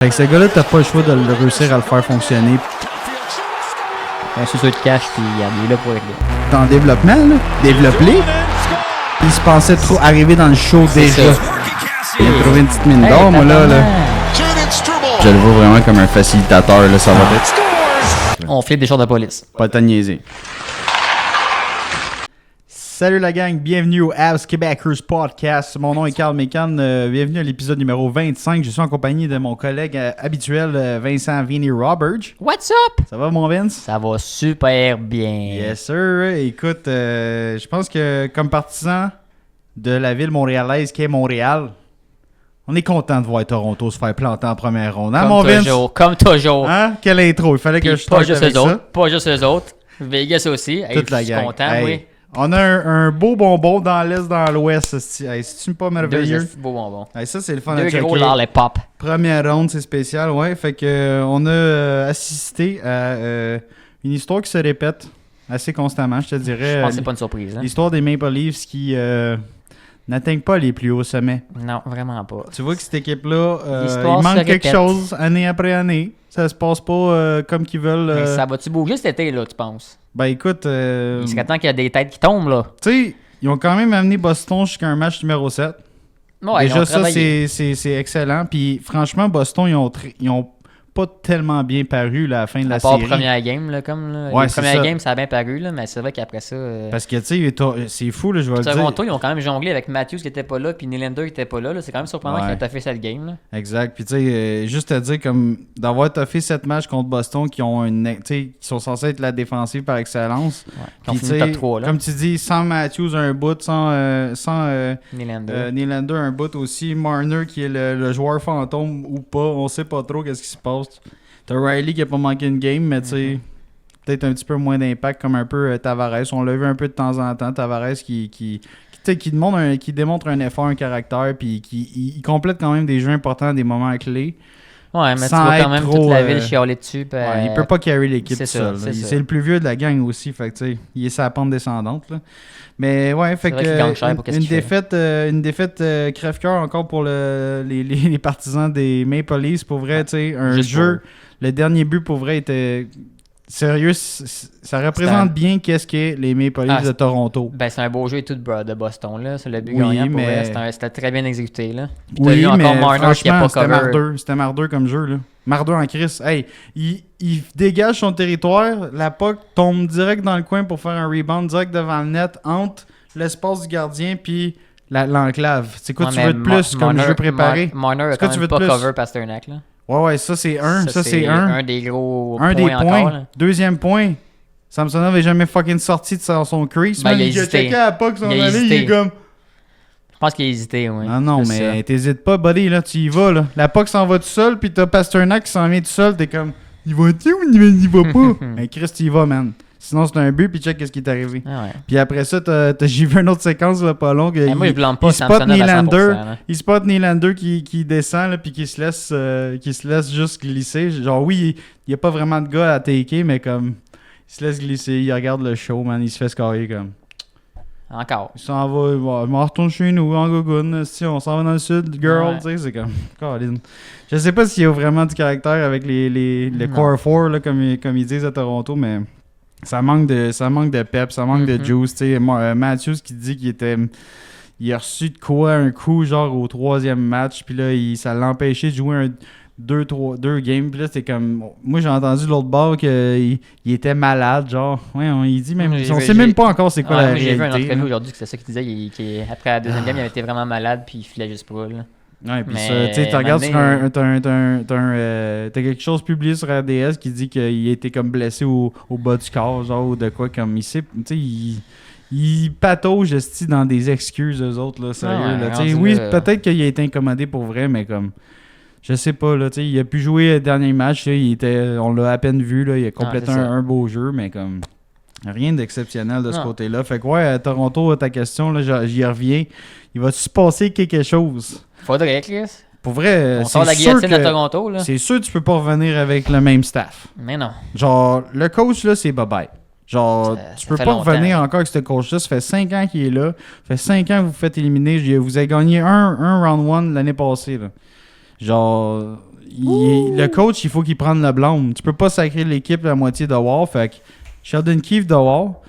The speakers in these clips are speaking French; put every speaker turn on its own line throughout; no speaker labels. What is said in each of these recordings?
Fait que ce gars-là, t'as pas le choix de le réussir à le faire fonctionner.
C'est sûr de cash, puis il est là pour régler.
T'es en développement, là. Développé. Il se pensait trop arriver dans le show déjà. Il a trouvé une petite mine d'or, moi, là. Je le vois vraiment comme un facilitateur, là. Ça va être.
On flippe des choses de police.
Pas le temps de niaiser. Salut la gang, bienvenue au Avs Québecers Podcast. Mon nom est Carl Mécan, bienvenue à l'épisode numéro 25. Je suis en compagnie de mon collègue habituel, Vincent Vinny Roberts.
What's up?
Ça va mon Vince?
Ça va super bien.
Yes sir. Écoute, je pense que comme partisan de la ville montréalaise qui est Montréal, on est content de voir Toronto se faire planter en première ronde. Hein, mon Vince?
Comme toujours.
Hein? Quelle intro, il fallait que je
pas
starte
juste
avec
eux
ça.
autres. Pas juste eux autres. Vegas aussi.
Toute la
je suis
gang.
content,
Hey.
oui.
On a un beau bonbon dans l'est, dans l'ouest. Hey, c'est-tu pas merveilleux?
Deux beaux bonbons.
Hey, ça, c'est le fun à
Deux
checker.
gros lollipop.
Première ronde, c'est spécial, ouais. Fait que on a assisté à une histoire qui se répète assez constamment, je te dirais.
Je pense que c'est pas une surprise. Hein?
L'histoire des Maple Leafs qui n'atteignent pas les plus hauts sommets.
Non, vraiment pas.
Tu vois que cette équipe-là,
L'histoire
il manque
se
quelque
répète.
chose année après année. Ça se passe pas comme qu'ils veulent.
Mais ça va-tu bouger cet été, là, tu penses?
Ben écoute,
Il serait temps qu'il y a des têtes qui tombent, là.
tu sais, ils ont quand même amené Boston jusqu'à un match numéro 7.
Ouais, ils
Déjà,
ont
ça,
travaillé.
c'est excellent. Puis, franchement, Boston, ils ont pas tellement bien paru là, à la fin de la
À part
série.
première game, là, comme là.
Ouais,
Les
c'est
premières
ça.
games, ça a bien paru, là, mais c'est vrai qu'après ça.
Parce que, tu sais, c'est fou, là, je vais le
Second
dire.
tour, ils ont quand même jonglé avec Matthews qui était pas là, puis Nylander qui était pas là. C'est quand même surprenant
Ouais.
qu'il a fait cette game, là.
Exact. Puis, tu sais, juste à dire, comme d'avoir fait 7 matchs contre Boston qui ont qui sont censés être la défensive par excellence.
Ouais. Qui ont
Puis,
fini
tu sais,
top 3, là.
comme tu dis, sans Matthews, un bout, sans
Nylander.
Nylander, un bout aussi. Marner, qui est le joueur fantôme ou pas. On sait pas trop qu'est-ce qui se passe. T'as Riley qui a pas manqué une game, mais tu sais, peut-être un petit peu moins d'impact, comme un peu Tavares. On l'a vu un peu de temps en temps. Tavares qui démontre un effort, un caractère, puis il complète quand même des jeux importants à des moments clés.
Ouais, mais tu
sans
vois
être
quand même
trop,
toute la ville chialer dessus. Puis,
Ouais, il peut pas carry l'équipe
c'est
tout
ça,
seul.
c'est ça.
C'est le plus vieux de la gang aussi, fait que tu sais, il est sur la pente descendante. Là. Mais ouais, fait
C'est vrai qu'il gagne cher pour
que
qu'est-ce qu'il fait.
une défaite crève-cœur encore pour les partisans des Maple Leafs. Pour vrai, tu sais, un
Juste
jeu. Le dernier but, pour vrai, était sérieux. Ça représente bien qu'est-ce qu'est les Maple Leafs de Toronto.
Ben, c'est un beau jeu et tout de Boston, là. C'est le but
Oui,
gagnant pour
mais-
vrai. C'était très bien exécuté, là. Puis t'as
Oui,
vu
mais
encore Marner qui a
franchement,
pas
c'était
cover.
mardeux. C'était mardeux comme jeu, là. Mardeux en crise. Hey, il dégage son territoire. La puck tombe direct dans le coin pour faire un rebound direct devant le net entre l'espace du gardien puis l'enclave. C'est quoi
Ouais,
tu
mais
veux de plus comme
Marner-
jeu préparé?
Marner a
C'est quoi
quand
tu
même
veux de
pas
plus?
cover Pasternak, là.
Ouais, ça c'est un. Ça c'est
un
un.
des gros
Un des
points
points.
encore, là.
Deuxième point. Samsonov n'avait jamais fucking sorti de son crease.
Ben,
man.
il a
Il a
hésité.
checké à la puck son
Il a
allée, il
hésité.
est comme...
Je pense qu'il a hésité, oui.
Non,
C'est
mais
ça.
t'hésites pas, buddy, là, tu y vas, là. La puck s'en va tout seul, puis t'as Pasternak qui s'en vient tout seul, t'es comme, il va-tu ou il va pas? Mais Chris, tu y vas, man. Sinon, c'est un but, puis check qu'est-ce qui est arrivé.
Ah ouais.
Puis après ça, j'ai vu une autre séquence, là, pas longue.
Moi, je blâme pas
il spot
Samsonov à 100%.
Nylander,
là.
il spot Nylander qui descend, là, puis qui se laisse juste glisser. Genre, oui, il y a pas vraiment de gars à taker, mais comme, il se laisse glisser, il regarde le show, man, il se fait scorer, comme.
Encore.
Il s'en va, je m'en retourne chez nous, en gogoune, si on s'en va dans le sud, girl,
Ouais.
tu sais, c'est comme, Colin. Je sais pas s'il y a vraiment du caractère avec le
Non.
core 4, là, comme ils disent à Toronto, mais ça manque de pep, ça manque de
Mhm.
juice, tu sais. Matthews qui dit il a reçu de quoi un coup, genre au 3e match, puis là, ça l'a empêché de jouer deux games, puis là, c'était comme, moi j'ai entendu de l'autre bord qu'il était malade, genre, ouais, il dit même, on sait même pas encore c'est quoi
Ouais,
la
moi, j'ai vu un
réalité.
entrevue
là.
aujourd'hui que c'est ça qu'il disait. Après la deuxième game, il avait été vraiment malade, puis il filait juste pas, là.
Ouais, puis
Mais
ça, tu sais, tu regardes sur
maintenant-
t'as quelque chose publié sur RDS qui dit qu'il a été comme blessé au bas du corps, genre, ou de quoi, comme il sait, tu sais, il patauge esti, dans des excuses, eux autres, là, sérieux,
Ouais,
là, tu sais,
rendu
oui,
là.
peut-être qu'il a été incommodé pour vrai, mais comme, je sais pas, là, tu sais, il a pu jouer le dernier match, là, on l'a à peine vu, là, il a complété
c'est ça.
un beau jeu, mais comme, rien d'exceptionnel de ce
Non.
côté-là, fait que ouais, à Toronto, ta question, là, j'y reviens, il va-tu se passer quelque chose?
Faudrait, Chris.
Pour vrai,
On sort la
c'est sûr
guillotine à
que
Toronto, là.
c'est sûr que tu peux pas revenir avec le même staff.
Mais non.
Genre, le coach, là, c'est bye-bye. Genre, tu
Ça
peux
fait
pas
longtemps.
revenir encore avec ce coach-là. Ça fait 5 ans qu'il est là. Ça fait 5 ans que vous vous faites éliminer. Vous avez gagné un round one l'année passée. Là. Genre, le coach, il faut qu'il prenne le blâme. Tu peux pas sacrer l'équipe la moitié dehors. Fait que Sheldon Keefe dehors.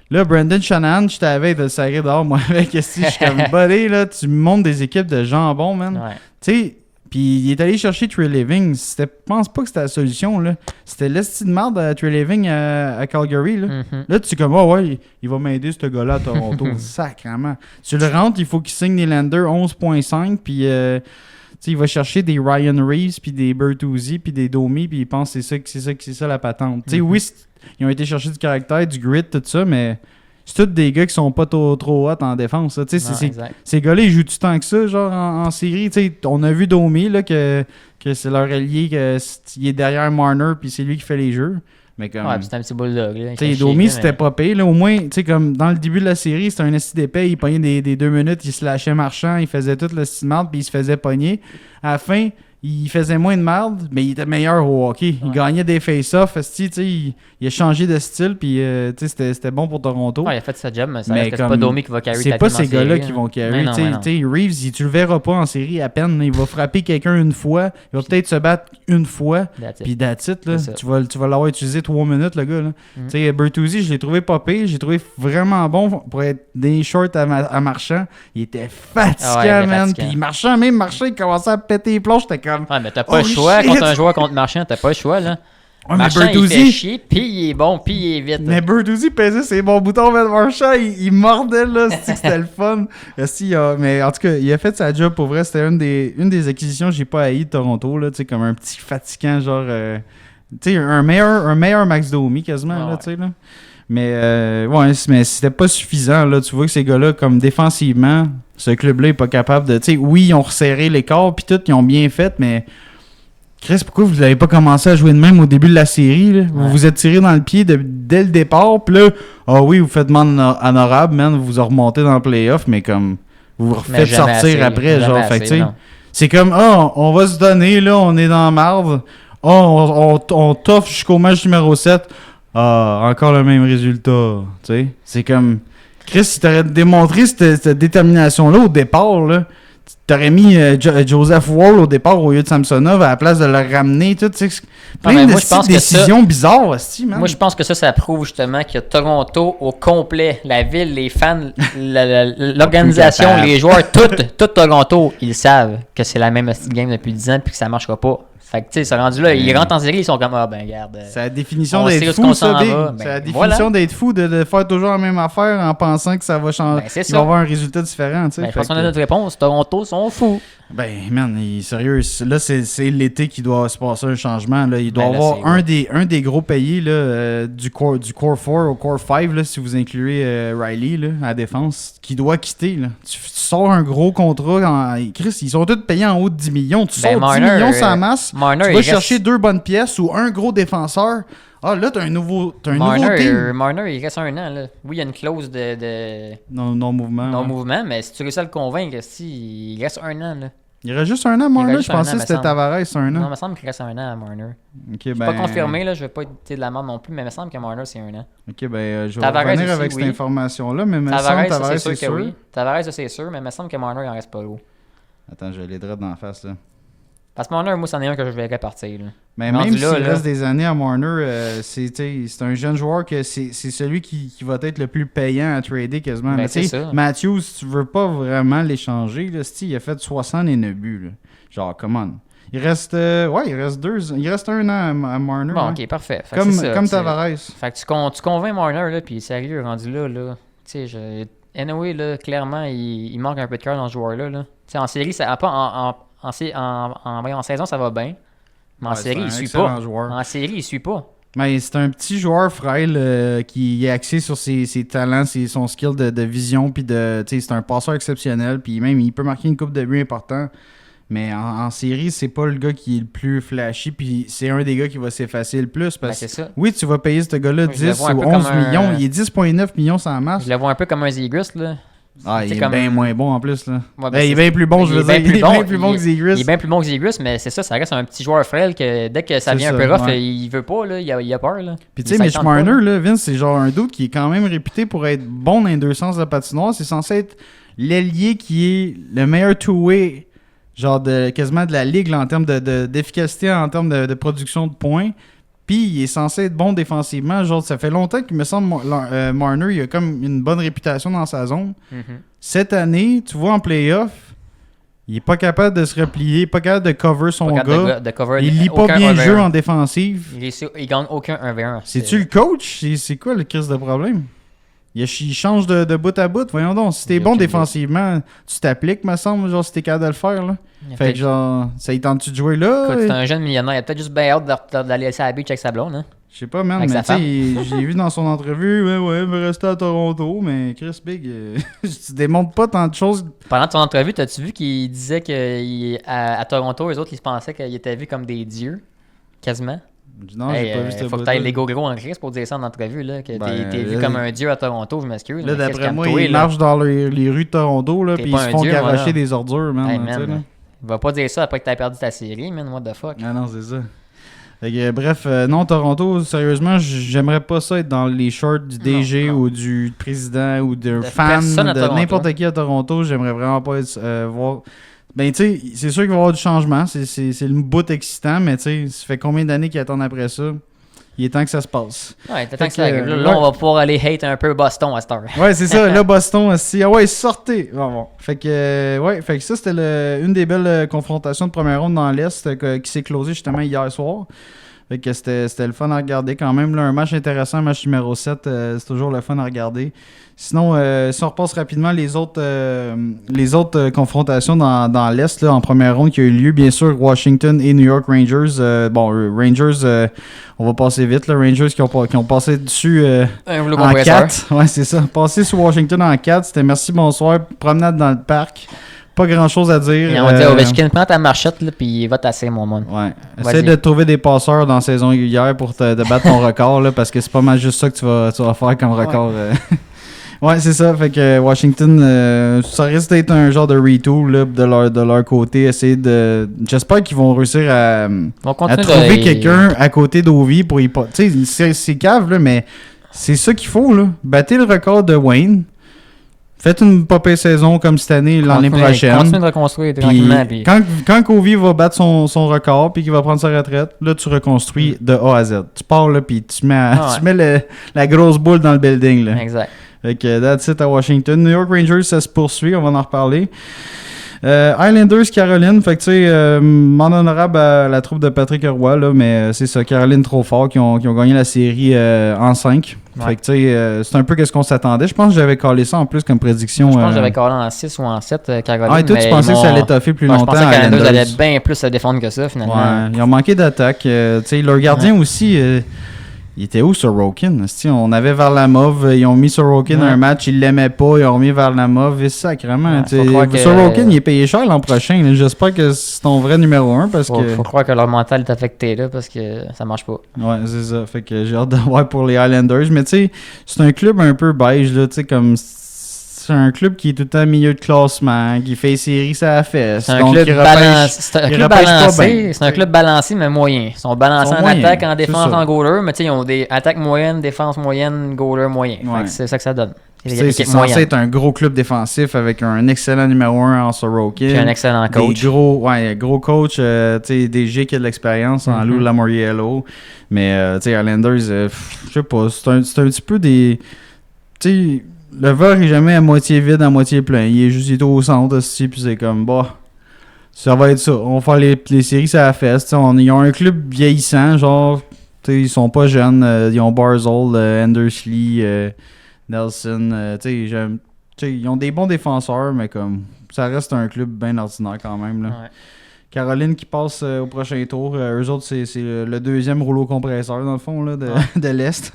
Là, Brendan Shanahan, je t'avais de le sacrer dehors. Moi, avec je suis comme buddy, là, tu me montres des équipes de jambon, man.
Ouais.
Tu sais, puis il est allé chercher Trey Living. Je pense pas que c'était la solution, là. C'était l'esti de merde à Trey Living à Calgary, là. Là, tu es comme, ouais, il va m'aider, ce gars-là, à Toronto. Sacrément. Tu le rentres, il faut qu'il signe Nylander 11.5, puis il va chercher des Ryan Reeves, puis des Bertuzzi, puis des Domi, puis il pense que c'est ça la patente. Tu sais, oui, ils ont été chercher du caractère, du grit, tout ça, mais c'est tous des gars qui sont pas trop hot en défense. Tu sais, ces gars-là, ils jouent-tu tant que ça, genre en série? Tu sais, on a vu Domi, là, que c'est leur allié, qu'il est derrière Marner, puis c'est lui qui fait les jeux. Mais comme,
ouais, puis c'est un petit bulldog. Là,
tu sais, Domi, c'était pas payé. Là, au moins, tu sais, comme dans le début de la série, c'était un esti d'épais. Il pognait des 2 minutes, il se lâchait marchand, il faisait tout le style de merde, puis il se faisait pogner. À la fin, il faisait moins de merde, mais il était meilleur au hockey. Il gagnait des face-offs. Tu sais, il a changé de style, puis tu sais, c'était bon pour Toronto.
Ouais, il a fait sa job, mais ça reste que c'est pas Domi qui va carry ta
c'est
team
pas
en
ces gars-là
série,
qui vont carry.
Mais non.
Tu sais, Reeves, tu le verras pas en série à peine. Il va frapper quelqu'un une fois. Il va peut-être se battre une fois. Puis that's it, là. Tu vas l'avoir utilisé 3 minutes, le gars. Tu sais, Bertuzzi, je l'ai trouvé pas pire. J'ai trouvé vraiment bon pour être des shorts à marchand. Il était fatigant, man. Puis il marchait, il commençait à péter les plombs. J'étais comme...
Ouais, mais t'as pas le choix contre un joueur contre Marchand. T'as pas le choix, là.
Ouais,
Marchand, il fait chier, puis il est bon, puis il est vite.
Mais Bertuzzi pesait ses bons boutons, mais Marchand, il mordait, là. C'était le fun. Mais en tout cas, il a fait sa job pour vrai. C'était une des acquisitions que j'ai pas haï de Toronto, là. Tu sais, comme un petit fatigant, genre... tu sais, un meilleur Max Domi, quasiment, là, tu sais, là. Mais mais c'était pas suffisant, là. Tu vois que ces gars-là, comme défensivement, ce club-là est pas capable de... Tu sais, oui, ils ont resserré l'écart, puis tout, ils ont bien fait, mais... Chris, pourquoi vous n'avez pas commencé à jouer de même au début de la série? Là? Vous vous êtes tiré dans le pied dès le départ. Puis là, oui, vous faites demande honorable, man. Vous vous remontez dans le playoff, mais comme vous refaites sortir assez, après. Genre, fait assez, c'est comme, on va se donner, là, on est dans la marde. On t'offre jusqu'au match numéro 7. Encore le même résultat. T'sais? C'est comme, Chris, si t'aurais démontré cette détermination-là au départ, là, t'aurais mis Joseph Wall au départ au lieu de Samsonov à la place de le ramener. Tout, plein de décisions bizarres. Man.
Moi, je pense que ça prouve justement que Toronto au complet, la ville, les fans, l'organisation, les joueurs, tout Toronto, ils savent que c'est la même game depuis 10 ans et que ça ne marchera pas. Fait que, tu sais, c'est rendu là, ils rentrent en série, ils sont comme, regarde.
C'est la définition d'être fou, ça, c'est la définition d'être fou, de faire toujours la même affaire en pensant que ça va changer. Il va y avoir un résultat différent, tu sais.
Je pense qu'on a notre réponse. Toronto sont fous.
Ben, man, sérieux, là, c'est l'été qu'il doit se passer un changement, là. Il doit y avoir un des gros payés, là, du core 4 au core 5, là, si vous incluez Riley, là, à la défense, qui doit quitter, là. Tu sors un gros contrat, Chris, ils sont tous payés en haut de 10 millions. Tu sors 10 millions sans masse.
Marner,
tu vas chercher 2 bonnes pièces ou un gros défenseur. Là, t'as un nouveau team.
Marner, il reste 1 an. Là. Oui, il y a une clause de
non-mouvement.
Non-mouvement, mais si tu réussis à le convaincre, il reste 1 an. Là.
Il reste juste 1 an, Marner? Je pensais que c'était Tavares, 1 an.
Non, il me semble qu'il reste 1 an à Marner.
Okay,
pas confirmé, là, je vais pas être de la merde non plus, mais il me semble que Marner, c'est 1 an.
Ok, je vais revenir avec cette information-là, mais Tavares, c'est sûr. Oui.
Tavares, c'est sûr, mais il me semble que Marner, il en reste pas gros.
Attends, je les dread dans la face, là.
Parce que Marner, moi, c'en est un que je verrais partir. Là.
Mais même s'il reste des années à Marner, c'est un jeune joueur que c'est celui qui va être le plus payant à trader quasiment.
Ben, c'est ça.
Matthews, tu veux pas vraiment l'échanger. Il a fait 69 buts. Là. Genre, come on. Il reste 1 an à Marner.
Bon, ok, parfait.
Comme Tavares.
Fait que tu convaincs Marner, là, puis sérieux, rendu là. Tu sais, anyway, là, clairement, il manque un peu de cœur dans ce joueur-là. Là. En série, ça pas en saison, ça va bien. Mais en série, il suit pas. En série, il suit pas.
Mais c'est un petit joueur frêle qui est axé sur ses talents, son skill de vision. Puis c'est un passeur exceptionnel. Puis même, il peut marquer une coupe de buts important. Mais en série, c'est pas le gars qui est le plus flashy. Puis c'est un des gars qui va s'effacer le plus. Parce que oui, tu vas payer ce gars-là 10 ou 11 millions. Il est 10,9 millions sans masse.
Je le vois un peu comme un Zegras, là.
Il est bien moins bon en plus. Là.
Ouais,
il est bien plus bon, je veux dire. Il est bien plus bon que Zegras.
Il est bien plus bon que Zegras, mais c'est ça reste un petit joueur frêle que dès que ça vient un peu rough, il veut pas, là, il a peur. Là.
Puis tu sais, Mitch Marner, là, Vince, c'est genre un doute qui est quand même réputé pour être bon dans les deux sens de la patinoire. C'est censé être l'ailier qui est le meilleur two-way genre quasiment de la ligue là, en termes d'efficacité, en termes de production de points. Puis il est censé être bon défensivement. Genre, ça fait longtemps qu'il me semble Marner, il a comme une bonne réputation dans sa zone. Cette année, tu vois, en playoff, il est pas capable de se replier, pas capable de cover son gars. Il lit pas bien le jeu en défensive.
Il gagne aucun 1v1.
C'est-tu le coach? C'est quoi le crise de problème? Il change de bout à bout. Voyons donc, si t'es bon défensivement, tu t'appliques, me semble, genre si t'es capable de le faire. Là. Fait que genre, ça y tente-tu de jouer là?
Écoute, c'est un jeune millionnaire. Il a peut-être juste bien hâte d'aller laisser à la beach avec sa blonde. Hein?
Je sais pas, man, mais tu sais, j'ai vu dans son entrevue, ouais, il veut rester à Toronto, mais Chris Big, tu démontres pas tant de choses.
Pendant ton entrevue, t'as-tu vu qu'il disait qu'à Toronto, les autres, ils se pensaient qu'ils étaient vus comme des dieux, quasiment?
Non, j'ai pas vu cette
faut que t'ailles l'ego gros en crise pour dire ça en entrevue, là, que t'es vu comme un dieu à Toronto, je m'excuse.
Là, d'après moi, ils marchent dans les rues de Toronto, là, puis ils se font garocher des ordures, man.
Hey, man va pas dire ça après que t'as perdu ta série, man, what the fuck.
Ah non, c'est ça. Fait que, bref, non, Toronto, sérieusement, j'aimerais pas ça être dans les shorts du DG ou du président ou d'un fan de n'importe qui à Toronto. J'aimerais vraiment pas être, voir... Ben, tu sais, c'est sûr qu'il va y avoir du changement. C'est le bout excitant, mais tu sais, ça fait combien d'années qu'ils attendent après ça? Il est temps que ça se passe.
Ouais, il est temps que ça arrive. Là, on va pouvoir aller hate un peu Boston à cette heure.
Ouais, c'est ça. Là, Boston aussi. Ah ouais, sortez! Bon. Fait que, fait que ça, c'était une des belles confrontations de première ronde dans l'Est qui s'est closée justement hier soir. Fait que c'était le fun à regarder quand même. Là, un match intéressant, match numéro 7, c'est toujours le fun à regarder. Sinon, si on repasse rapidement les autres confrontations dans l'Est, là, en première ronde qui a eu lieu, bien sûr, Washington et New York Rangers. Rangers, on va passer vite. Là, Rangers qui ont passé dessus en 4. Ouais, c'est ça. Passé sur Washington en 4. C'était merci, bonsoir, promenade dans le parc. Pas grand chose à dire.
Et on dit Ovechkin, prends ta marchette là, puis va tasser, mon monde.
Ouais. Essaie de trouver des passeurs dans la saison régulière pour te battre ton record, là, parce que c'est pas mal juste ça que tu vas faire comme record. Ouais, c'est ça. Fait que Washington, ça risque d'être un genre de retool là, de leur côté. J'espère qu'ils vont réussir à trouver quelqu'un à côté d'Ovi pour y pas. Tu sais, c'est cave, là, mais c'est ça qu'il faut, là. Battez le record de Wayne. Faites une popée saison comme cette année, l'année prochaine.
Continue de reconstruire tranquillement.
Quand Ovi va battre son record puis qu'il va prendre sa retraite, là, tu reconstruis de A à Z. Tu pars là puis tu mets la grosse boule dans le building. Là.
Exact.
Fait que that's it à Washington. New York Rangers, ça se poursuit. On va en reparler. Islanders, Caroline. Fait que tu sais, m'en honorable à la troupe de Patrick Roy, là, mais c'est ça, Caroline trop fort qui ont gagné la série en 5. Ouais. Fait que tu sais, c'est un peu ce qu'on s'attendait. Je pense que j'avais collé ça en plus comme prédiction.
Je pense que j'avais collé en 6 ou en 7, Caroline.
Ah, et toi, tu pensais que ça allait toffer plus longtemps? Je pensais
que les Islanders allaient bien plus se défendre que ça, finalement.
Ouais, ils ont manqué d'attaque. Tu sais, leur gardien aussi... il était où, Sorokin? On avait Varlamov, ils ont mis Sorokin un match, ils l'aimaient pas, ils ont remis Varlamov, et sacrément. Sorokin, il est payé cher l'an prochain. Là. J'espère que c'est ton vrai numéro 1 parce que...
Faut croire que leur mental est affecté là parce que ça marche pas.
Ouais, c'est ça. Fait que j'ai hâte de voir pour les Islanders. Mais tu sais, c'est un club un peu beige, là, tu sais, comme... C'est un club qui est tout le temps milieu de classement, qui fait série, ça a fait.
C'est un club balancé. C'est un club balancé, mais moyen. Ils sont balancés en attaque, en défense, en goaler, mais tu sais, ils ont des attaques moyennes, défense moyenne, goaler moyen. Ouais. C'est ça que ça donne.
C'est censé être un gros club défensif avec un excellent numéro 1 en Sorokin.
Puis un excellent coach.
Gros coach, tu sais, DG qui a de l'expérience en Lou Lamoriello. Mais, tu sais, Islanders, je sais pas, c'est un petit peu des... Tu sais... Le verre est jamais à moitié vide, à moitié plein. Il est au centre, aussi, puis c'est comme, ça va être ça. On va faire les séries, ça a fait. Ils ont un club vieillissant, genre, ils sont pas jeunes. Ils ont Barzal, Andersley, Nelson. Ils ont des bons défenseurs, mais comme, ça reste un club bien ordinaire quand même. Là. Ouais. Caroline qui passe au prochain tour. Eux autres, c'est le deuxième rouleau compresseur, dans le fond, là, de l'Est.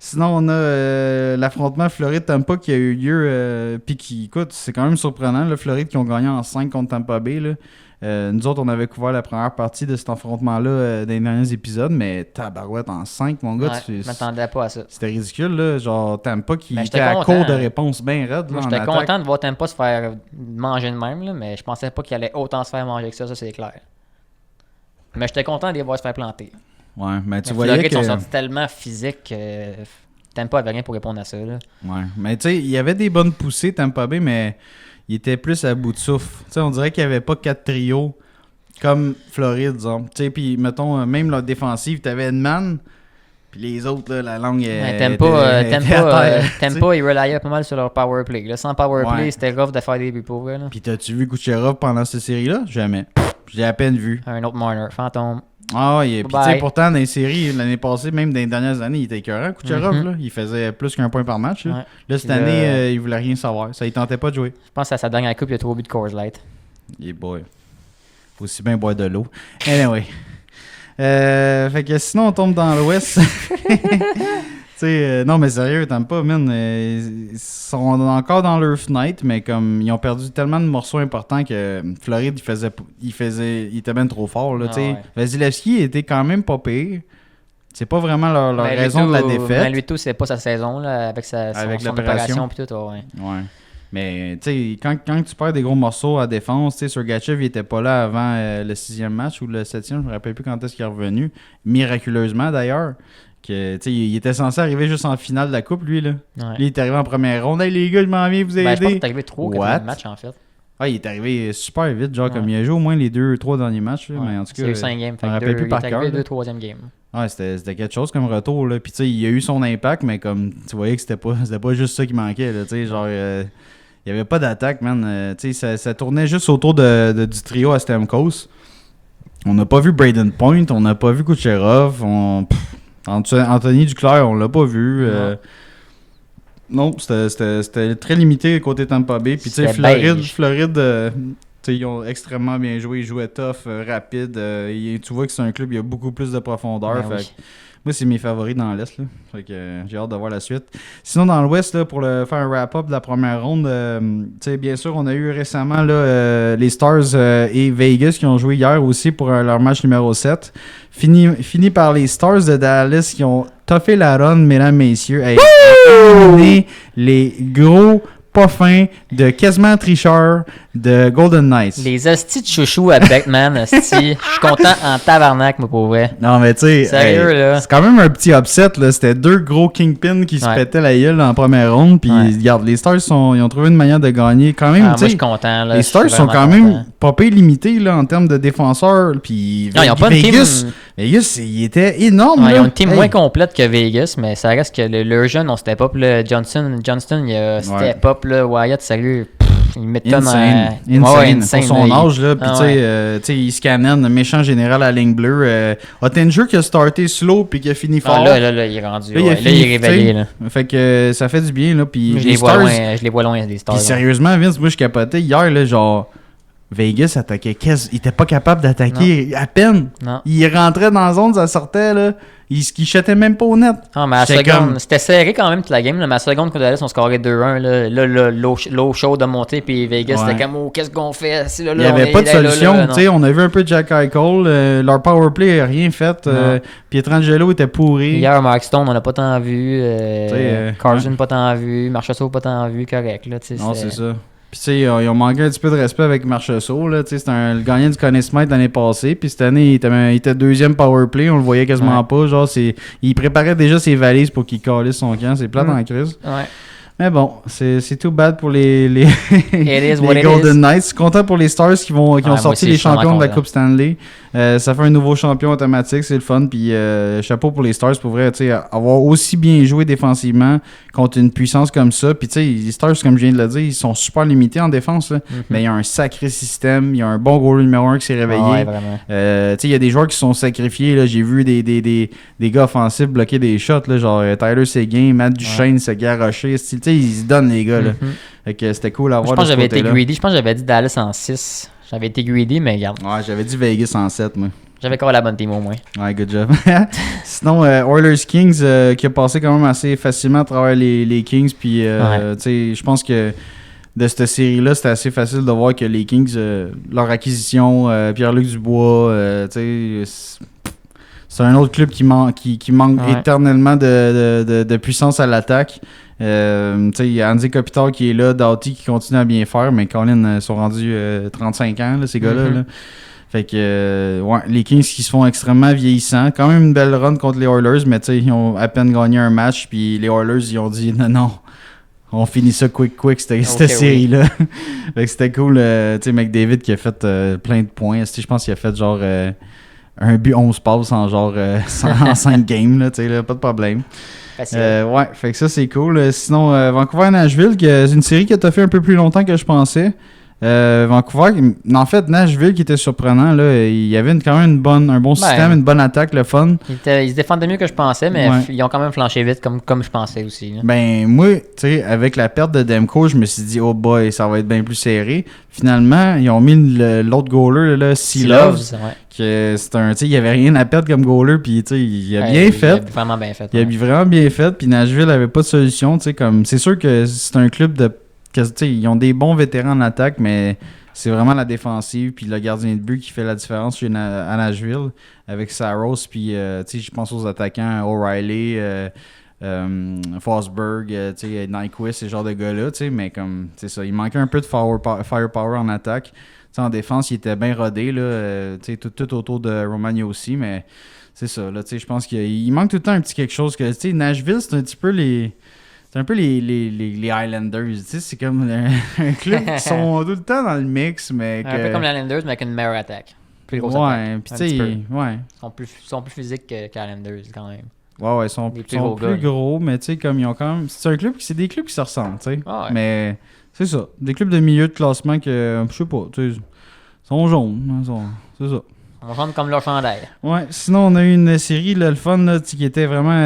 Sinon, on a l'affrontement Floride-Tampa qui a eu lieu. Puis qui, écoute, c'est quand même surprenant. Le Floride qui ont gagné en 5 contre Tampa Bay. Là. Nous autres, on avait couvert la première partie de cet affrontement-là dans les derniers épisodes. Mais tabarouette en 5, mon gars.
Je m'attendais pas à ça.
C'était ridicule, là. Genre, Tampa qui était à court de réponse bien raide.
J'étais content de voir Tampa se faire manger de même, là, mais je pensais pas qu'il allait autant se faire manger que ça c'est clair. Mais j'étais content de les voir se faire planter.
Ouais, mais tu voyais
Floride
que...
sont sortis tellement physiques, Tampa avait rien pour répondre à ça. Là.
Ouais. Mais tu sais, il y avait des bonnes poussées, Tampa Bay, mais il était plus à bout de souffle. Tu sais, on dirait qu'il n'y avait pas 4 trios comme Floride, disons. Tu sais, puis mettons, même leur défensive, t'avais Edman, puis les autres, là, la langue
Tampa, ils relayaient pas mal sur leur power play. Là. Sans power play, c'était rough de faire des buts pour eux.
Puis t'as-tu vu Kucherov pendant cette série-là? Jamais. J'ai à peine vu.
Un autre Marner, fantôme.
Ah oui, puis tu sais, pourtant, dans les séries, l'année passée, même dans les dernières années, il était écœurant, Kucherov, là. Il faisait plus qu'un point par match. Là, là cette année, il voulait rien savoir. Ça, il tentait pas de jouer.
Je pense à sa dernière coupe, il a 3 buts de Coors Light.
Yeah boy. Faut aussi bien boire de l'eau. Anyway. Fait que sinon, on tombe dans l'Ouest. Non, mais sérieux, t'aimes pas, man. Ils sont encore dans leur fenêtre, mais comme ils ont perdu tellement de morceaux importants que Floride, il était bien trop fort. Là, Vasilevski était quand même pas pire. C'est pas vraiment leur raison de la défaite.
Mais lui, tout, c'est pas sa saison là, avec son opération et tout. Ouais.
Mais tu sais, quand tu perds des gros morceaux à défense, tu sais, Sergachev, il était pas là avant le 6e match ou le 7e, je me rappelle plus quand est-ce qu'il est revenu. Miraculeusement d'ailleurs. Il était censé arriver juste en finale de la coupe, lui. Là.
Ouais.
Lui, il est arrivé en première ronde. Hey, les gars, je m'en viens vous aider.
Je pense qu'il est arrivé 3 ou 4 matchs, en fait.
Ah, il est arrivé super vite, genre comme il a joué au moins les 2-3 derniers matchs. Là, mais en tout cas,
c'est eu 5 games.
Je me rappelle plus par cœur.
Il est arrivé 2-3e game.
Ouais, c'était quelque chose comme retour. Là. Puis tu sais, il a eu son impact, mais comme tu voyais que c'était pas juste ça qui manquait. Là, genre, il n'y avait pas d'attaque, man. Ça tournait juste autour du trio à Stamkos. On n'a pas vu Braden Point, on n'a pas vu Kucherov. Anthony Duclair, on l'a pas vu. Non, c'était très limité côté Tampa Bay. Puis tu sais, Floride ils ont extrêmement bien joué. Ils jouaient tough, rapide. Tu vois que c'est un club, il y a beaucoup plus de profondeur. Moi, c'est mes favoris dans l'Est. Là. Fait que j'ai hâte de voir la suite. Sinon, dans l'Ouest, là, pour faire un wrap-up de la première ronde, bien sûr, on a eu récemment là, les Stars et Vegas qui ont joué hier aussi pour leur match numéro 7. Fini par les Stars de Dallas qui ont toffé la run, mesdames, messieurs. Éliminé les gros pas fin de quasiment tricheur de Golden Knights.
Les hosties de chouchou à Beckman, hostie. Je suis content en tabarnak, moi, pour vrai.
Non, mais tu sais,
sérieux, là.
C'est quand même un petit upset, là. C'était 2 gros kingpins qui se pétaient la gueule en première ronde. Puis, regarde, les Stars, ils ont trouvé une manière de gagner quand même.
Moi, je suis content, là.
Les Stars sont quand même pas peu limités, là, en termes de défenseurs. Puis,
non, ils ont pas une team.
Vegas, il était énorme.
Ils ont une team moins complète que Vegas, mais ça reste que le jeune, on step up. Johnston, il a step up. Là, Wyatt, sérieux. Il m'étonne.
Insane. Pour son âge, là. Puis, tu sais, il scanne, le méchant général à la ligne bleue. Ottinger qui a starté slow puis qui a fini fort.
Là, il est rendu. Là, il est réveillé. Là.
Fait que ça fait du bien, là. Puis,
je les vois loin, les Stars.
Puis, sérieusement, Vince, moi, je capotais hier, là, genre. Vegas attaquait il était pas capable d'attaquer à peine.
Non.
Il rentrait dans la zone, ça sortait, là. Il chutait même pas au net.
Ah, mais à la seconde, c'était serré quand même toute la game. Là, mais à la seconde, quand Dallas, on scorait 2-1. Là, l'eau chaude a monté. Puis Vegas, c'était comme, oh, qu'est-ce qu'on fait? Il
n'y avait pas de solution. On a vu un peu Jack Eichel. Leur powerplay n'a rien fait. Pietrangelo était pourri.
Hier, Mark Stone, on n'a pas tant vu. Carson, pas tant vu. Marchessault, pas tant vu. Correct. Là,
non, c'est ça. Puis, tu sais, ils ont manqué un petit peu de respect avec Marchessault. C'était le gagnant du Conn Smythe l'année passée. Puis, cette année, il était 2e powerplay. On le voyait quasiment pas. Genre, il préparait déjà ses valises pour qu'il calisse son camp. C'est plate en crise.
Ouais.
Mais bon, c'est too bad pour les
les
Golden Knights. Je suis content pour les Stars qui ont sorti les champions de la Coupe Stanley. Ça fait un nouveau champion automatique, c'est le fun. Puis chapeau pour les Stars, pour vrai, avoir aussi bien joué défensivement contre une puissance comme ça. Puis les Stars, comme je viens de le dire, ils sont super limités en défense. Là. Mais il y a un sacré système. Il y a un bon goaler numéro 1 qui s'est réveillé.
Ouais, vraiment.
Il y a des joueurs qui se sont sacrifiés. Là. J'ai vu des gars offensifs bloquer des shots. Là, genre Tyler Seguin, Matt Duchesne se garrocher. Ils se donnent, les gars. Là. Fait que c'était cool à voir.
Je pense que j'avais été greedy. Je pense que j'avais dit Dallas en 6. J'avais été greedy, mais regarde.
Ouais, j'avais dit Vegas en 7, moi.
J'avais encore la bonne team au moins.
Ouais, good job. Sinon, Oilers Kings qui a passé quand même assez facilement à travers les Kings. Puis, je pense que de cette série-là, c'était assez facile de voir que les Kings, leur acquisition, Pierre-Luc Dubois, c'est un autre club qui manque éternellement de puissance à l'attaque. Il y a Andy Kopitar qui est là, Doughty qui continue à bien faire, mais Colin sont rendus 35 ans, là, ces gars-là. Là. Fait que, ouais, les Kings qui se font extrêmement vieillissants. Quand même une belle run contre les Oilers, mais tu sais, ils ont à peine gagné un match, puis les Oilers, ils ont dit non, on finit ça quick, cette série-là. Fait que c'était cool, tu sais, McDavid qui a fait plein de points. Je pense qu'il a fait genre un but 11 passes en genre en 5 games, là, tu sais, pas de problème. Ouais, fait que ça, c'est cool. Sinon, Vancouver-Nashville, c'est une série qui a fait un peu plus longtemps que je pensais. Vancouver, en fait, Nashville qui était surprenant, là, il y avait quand même un bon système, une bonne attaque, le fun.
Ils se défendaient mieux que je pensais, mais ils ont quand même flanché vite comme je pensais aussi. Là.
Ben, moi, tu sais, avec la perte de Demko, je me suis dit, oh boy, ça va être bien plus serré. Finalement, ils ont mis l'autre goaler, là, Seeloves, que c'est un, tu sais, il n'y avait rien à perdre comme goaler, puis tu sais, il a bien fait.
Il a vraiment bien fait.
Il a vraiment bien fait, puis Nashville n'avait pas de solution, tu sais, comme, c'est sûr que c'est un club de ils ont des bons vétérans en attaque, mais c'est vraiment la défensive puis le gardien de but qui fait la différence à Nashville avec Saros. Puis je pense aux attaquants O'Reilly, Forsberg, Nyquist, ces genres de gars-là. Mais comme c'est ça, il manquait un peu de firepower en attaque. T'sais, en défense, il était bien rodé là, tout autour de Romagna aussi, mais c'est ça. Je pense qu'il manque tout le temps un petit quelque chose. Que Nashville, c'est un petit peu les... C'est un peu les Islanders, tu sais, c'est comme un club qui sont tout le temps dans le mix, mais
un peu comme les Islanders, mais avec une meilleure attaque. Plus grosse attaque.
Puis tu sais, ouais.
Ils sont plus physiques que les Islanders, quand même.
Ouais, ils sont plus gros, mais tu sais, comme ils ont quand même... C'est des clubs qui se ressemblent, tu sais. Mais c'est ça, des clubs de milieu de classement que, je sais pas, tu sais, sont jaunes, c'est ça.
On chante comme leur chandail.
Ouais, sinon on a eu une série, là, le fun, là, qui était vraiment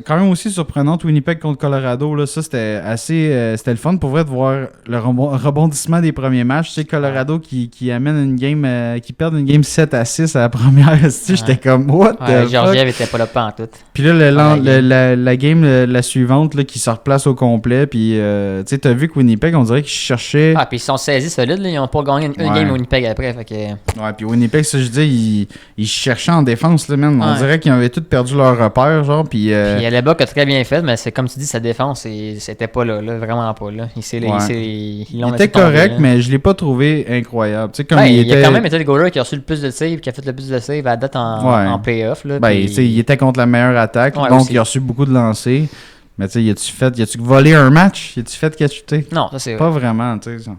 quand même aussi surprenante. Winnipeg contre Colorado, là, ça c'était assez c'était le fun pour vrai de voir le rebondissement des premiers matchs. Tu sais, Colorado qui amène une game, qui perd une game 7-6 à la première. J'étais comme what the fuck?
Georgiev était pas là pantoute.
Puis là, la game la suivante là, qui se replace au complet. Puis tu sais, t'as vu que Winnipeg, on dirait qu'ils cherchaient.
Ah, puis ils sont saisis solides, là, ils ont pas gagné une game Winnipeg après. Fait que...
Ouais, puis Winnipeg, ça je dis. Ils cherchaient en défense, là, même. On dirait qu'ils avaient tous perdu leur repère, genre. Puis
Hellebuyck a très bien fait, mais c'est comme tu dis, sa défense, c'était pas là, vraiment pas là.
Il était correct, mais je l'ai pas trouvé incroyable. Comme
il a quand même été le goaler qui a reçu le plus de saves, qui a fait le plus de saves à date en playoff. Là,
il était contre la meilleure attaque, donc aussi. Il a reçu beaucoup de lancers. Mais tu sais, y a-tu volé un match? Y a-tu fait cachuter?
Non, ça c'est
pas vraiment, tu sais.